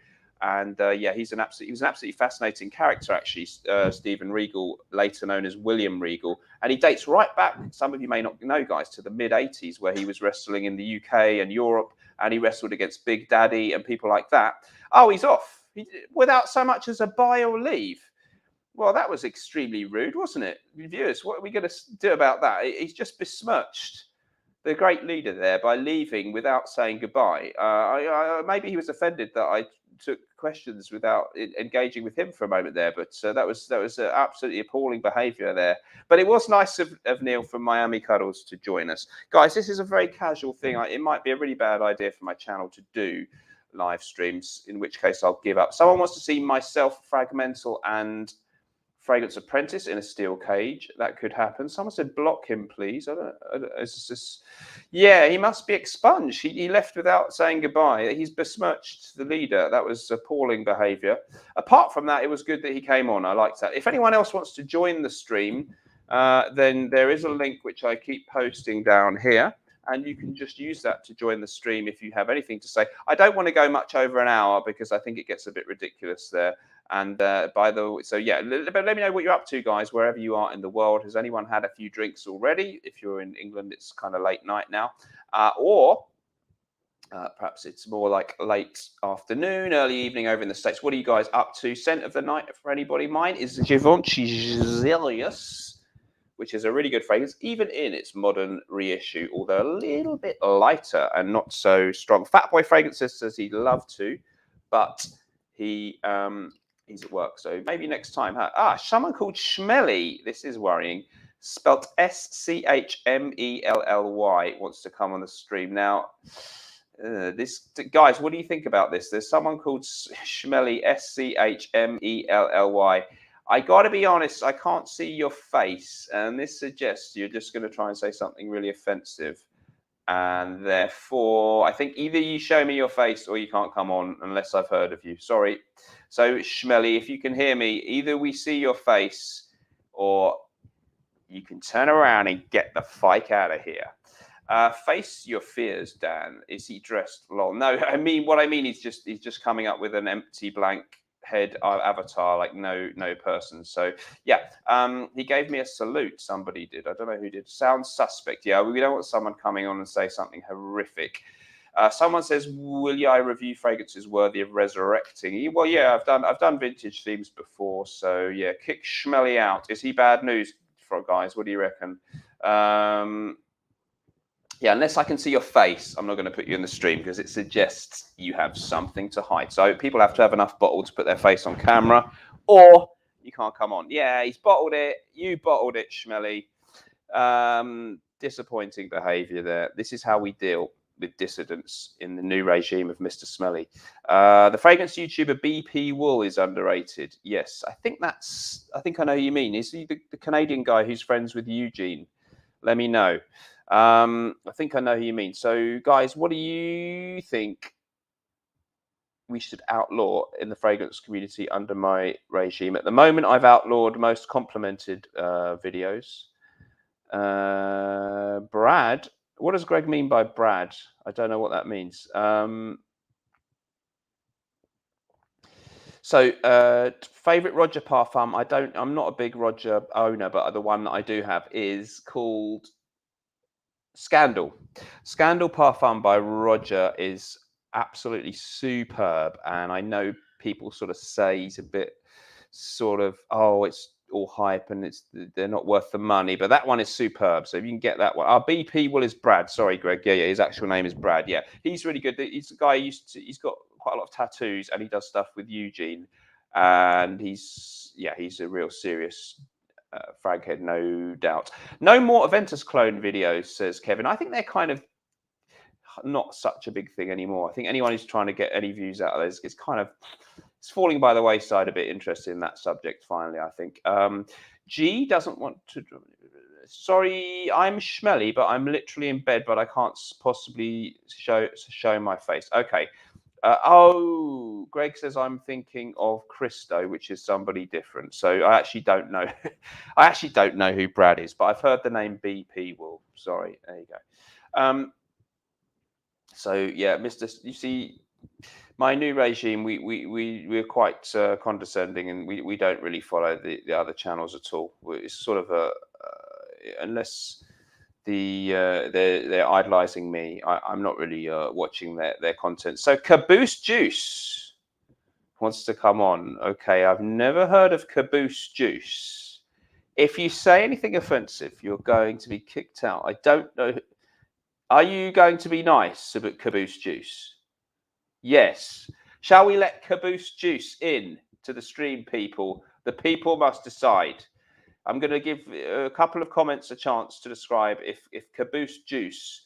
And he was an absolutely fascinating character, actually, Steven Regal, later known as William Regal. And he dates right back, some of you may not know, guys, to the mid-'80s, where he was wrestling in the UK and Europe, and he wrestled against Big Daddy and people like that. Oh, he's off without so much as a bye or leave. Well, that was extremely rude, wasn't it? Viewers, what are we going to do about that? He's just besmirched the great leader there by leaving without saying goodbye. Maybe he was offended that I took questions without engaging with him for a moment there, but that was absolutely appalling behaviour there. But it was nice of Neil from Miami Cuddles to join us. Guys, this is a very casual thing. It might be a really bad idea for my channel to do live streams, in which case I'll give up. Someone wants to see myself, Fragmental, and Fragrance Apprentice in a steel cage. That could happen. Someone said block him, please. Yeah, he must be expunged. He left without saying goodbye. He's besmirched the leader. That was appalling behaviour. Apart from that, it was good that he came on. I liked that. If anyone else wants to join the stream, then there is a link which I keep posting down here, and you can just use that to join the stream if you have anything to say. I don't want to go much over an hour because I think it gets a bit ridiculous there. And by the way, so yeah, but let me know what you're up to, guys, wherever you are in the world. Has anyone had a few drinks already? If you're in England, it's kind of late night now. Or perhaps it's more like late afternoon, early evening over in the States. What are you guys up to? Scent of the night for anybody? Mine is Givenchy Zelius, which is a really good fragrance, even in its modern reissue, although a little bit lighter and not so strong. Fatboy Fragrances says he'd love to, but he's at work, so maybe next time. Someone called Schmelly, this is worrying, spelt SCHMELLY, wants to come on the stream. Now, guys, what do you think about this? There's someone called Schmelly, SCHMELLY. I got to be honest, I can't see your face, and this suggests you're just going to try and say something really offensive. And therefore, I think either you show me your face or you can't come on unless I've heard of you. Sorry. So, Schmelly, if you can hear me, either we see your face or you can turn around and get the fike out of here. Face your fears, Dan. Is he dressed long? No, what I mean is he's just coming up with an empty blank head avatar, like no person. So yeah, he gave me a salute. Somebody did. I don't know who did. Sounds suspect. Yeah, we don't want someone coming on and say something horrific. Someone says, will I review fragrances worthy of resurrecting? Well, yeah, I've done vintage themes before, so yeah, kick Schmelly out. Is he bad news for guys? What do you reckon? Yeah, unless I can see your face, I'm not going to put you in the stream because it suggests you have something to hide. So people have to have enough bottle to put their face on camera, or you can't come on. Yeah, he's bottled it. You bottled it, Schmelly. Disappointing behaviour there. This is how we deal with dissidents in the new regime of Mr. Smelly. The fragrance YouTuber BP Wool is underrated. Yes, I think I know who you mean. Is he the Canadian guy who's friends with Eugene? Let me know. I think I know who you mean. So, guys, what do you think we should outlaw in the fragrance community under my regime? At the moment, I've outlawed most complimented videos. Brad, what does Greg mean by Brad? I don't know what that means. Favorite Roger parfum. I'm not a big Roger owner, but the one that I do have is called Scandal. Scandal parfum by Roger is absolutely superb, and I know people sort of say he's a bit sort of, oh, it's all hype and they're not worth the money, but that one is superb. So if you can get that one. Our BP Will is Brad. Sorry, Greg. Yeah, his actual name is Brad. Yeah, he's really good. He's a guy he's got quite a lot of tattoos, and he does stuff with Eugene, and he's a real serious frag head, no doubt. No more Aventus clone videos, says Kevin. I think they're kind of not such a big thing anymore. I think anyone who's trying to get any views out of this is kind of it's falling by the wayside a bit. Interested in that subject. Finally, I think G doesn't want to. Sorry, I'm Schmelly, but I'm literally in bed, but I can't possibly show my face. Okay. Greg says I'm thinking of Christo, which is somebody different. So I actually don't know. I actually don't know who Brad is, but I've heard the name BP Will. Sorry, there you go. So yeah, you see, my new regime, we're quite condescending, and we don't really follow the other channels at all. It's sort of unless they're idolizing me. I'm not really watching their content. So Caboose Juice wants to come on. Okay, I've never heard of Caboose Juice. If you say anything offensive, you're going to be kicked out. I don't know. Are you going to be nice about Caboose Juice? Yes. Shall we let Caboose Juice in to the stream, people? The people must decide. I'm going to give a couple of comments a chance to describe if Caboose Juice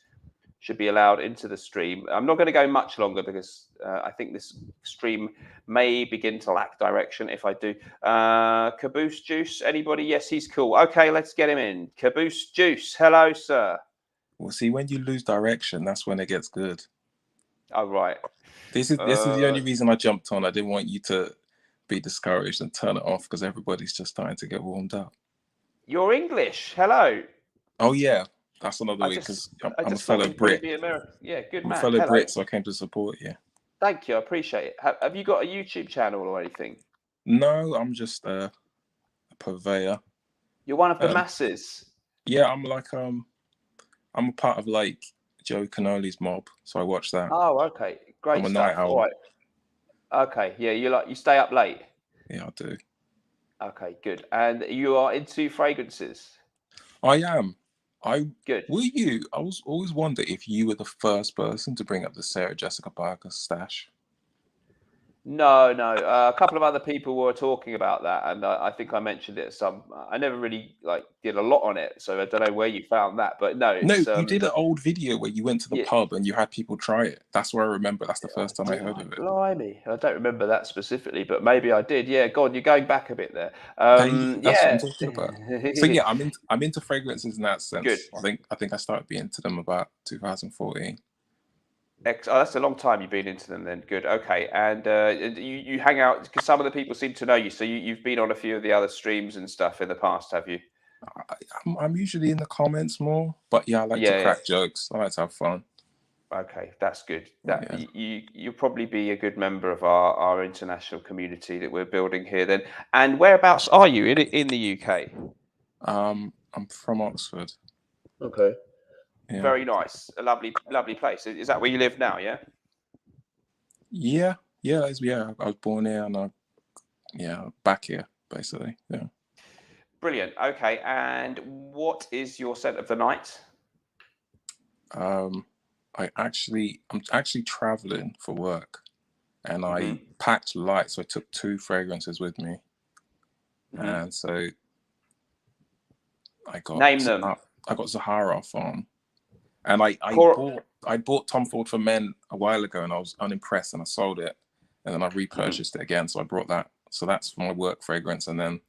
should be allowed into the stream. I'm not going to go much longer because I think this stream may begin to lack direction if I do. Caboose Juice, anybody? Yes, he's cool. Okay, let's get him in. Caboose Juice, hello, sir. Well, see, when you lose direction, that's when it gets good. Oh, right. This is the only reason I jumped on. I didn't want you to be discouraged and turn it off because everybody's just starting to get warmed up. You're English. Hello. Oh yeah, that's another way because I'm a fellow Brit. Yeah, good man. I'm a fellow Brit, so I came to support you. Thank you. I appreciate it. Have you got a YouTube channel or anything? No, I'm just a purveyor. You're one of the masses. Yeah, I'm a part of like Joe Canoli's mob, so I watch that. Oh, okay, great I'm a stuff. night owl. All right. Okay, yeah, you stay up late. Yeah, I do. Okay, good. And you are into fragrances? I am. Good. Were you? I was always wonder if you were the first person to bring up the Sarah Jessica Parker stash. No. A couple of other people were talking about that, and I think I mentioned it. I never really did a lot on it, so I don't know where you found that. But no, you did an old video where you went to the pub and you had people try it. That's where I remember. That's the first time I heard of it. Blimey, I don't remember that specifically, but maybe I did. Yeah, God, you're going back a bit there. That's what I'm talking about. So yeah, I'm into fragrances in that sense. Good. I think I started being into them about 2014. Oh, that's a long time you've been into them then. Good. Okay. And you hang out because some of the people seem to know you. So you've been on a few of the other streams and stuff in the past, have you? I'm usually in the comments more, but yeah, I like to crack jokes. I like to have fun. Okay, that's good. You'll probably be a good member of our international community that we're building here then. And whereabouts are you in the UK? I'm from Oxford. Okay. Yeah. Very nice. A lovely place. Is that where you live now? Yeah. Yeah. I was born here and back here basically. Yeah. Brilliant. Okay. And what is your scent of the night? I'm actually traveling for work, and I packed light, so I took 2 fragrances with me, and so I got Name them. I got Zahara from, and I bought Tom Ford for Men a while ago, and I was unimpressed, and I sold it, and then I repurchased it again. So I brought that. So that's my work fragrance, and then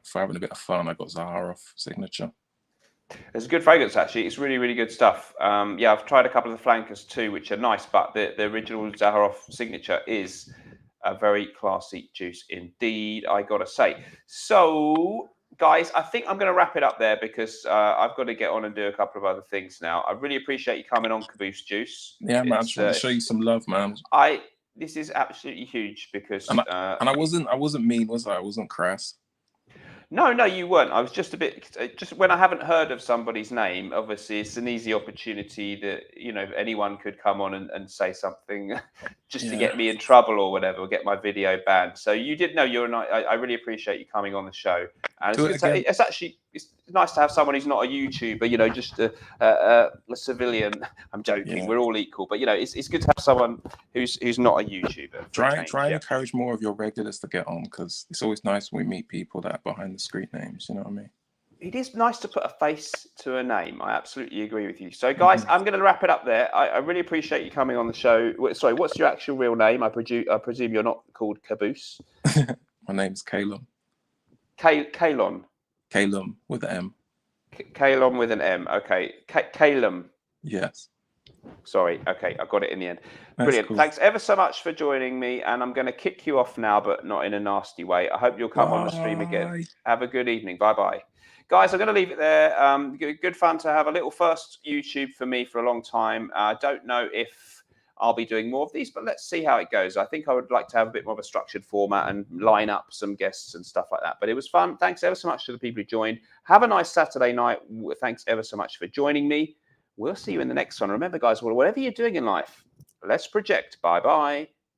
for having a bit of fun, I got Zahara Signature. It's a good fragrance, actually. It's really, really good stuff. Yeah, I've tried a couple of the flankers too, which are nice, but the original Zaharoff Signature is a very classy juice indeed, I gotta say. So, guys, I think I'm going to wrap it up there because I've got to get on and do a couple of other things now. I really appreciate you coming on, Caboose Juice. Yeah, man, I just wanted to show you some love, man. This is absolutely huge because... And I wasn't mean, was I? I wasn't crass. No, you weren't. I was just a bit, just when I haven't heard of somebody's name, obviously it's an easy opportunity that, anyone could come on and say something just to get me in trouble or whatever, or get my video banned. So you did know you're not, I really appreciate you coming on the show. And it's nice to have someone who's not a YouTuber, just a civilian. I'm joking. Yeah. We're all equal, but it's good to have someone who's not a YouTuber. Try and encourage more of your regulars to get on, because it's always nice when we meet people that are behind the screen names. You know what I mean? It is nice to put a face to a name. I absolutely agree with you. So, guys, I'm going to wrap it up there. I really appreciate you coming on the show. Sorry, what's your actual real name? I presume you're not called Caboose. My name's Calum. Calum. Calum with an M. Calum with an M. Okay. Calum. Yes. Sorry. Okay, I got it in the end. Brilliant. Cool. Thanks ever so much for joining me. And I'm going to kick you off now, but not in a nasty way. I hope you'll come on the stream again. Have a good evening. Bye-bye. Guys, I'm going to leave it there. Good fun to have a little first YouTube for me for a long time. I don't know if I'll be doing more of these, but let's see how it goes. I think I would like to have a bit more of a structured format and line up some guests and stuff like that. But it was fun. Thanks ever so much to the people who joined. Have a nice Saturday night. Thanks ever so much for joining me. We'll see you in the next one. Remember, guys, whatever you're doing in life, let's project. Bye-bye.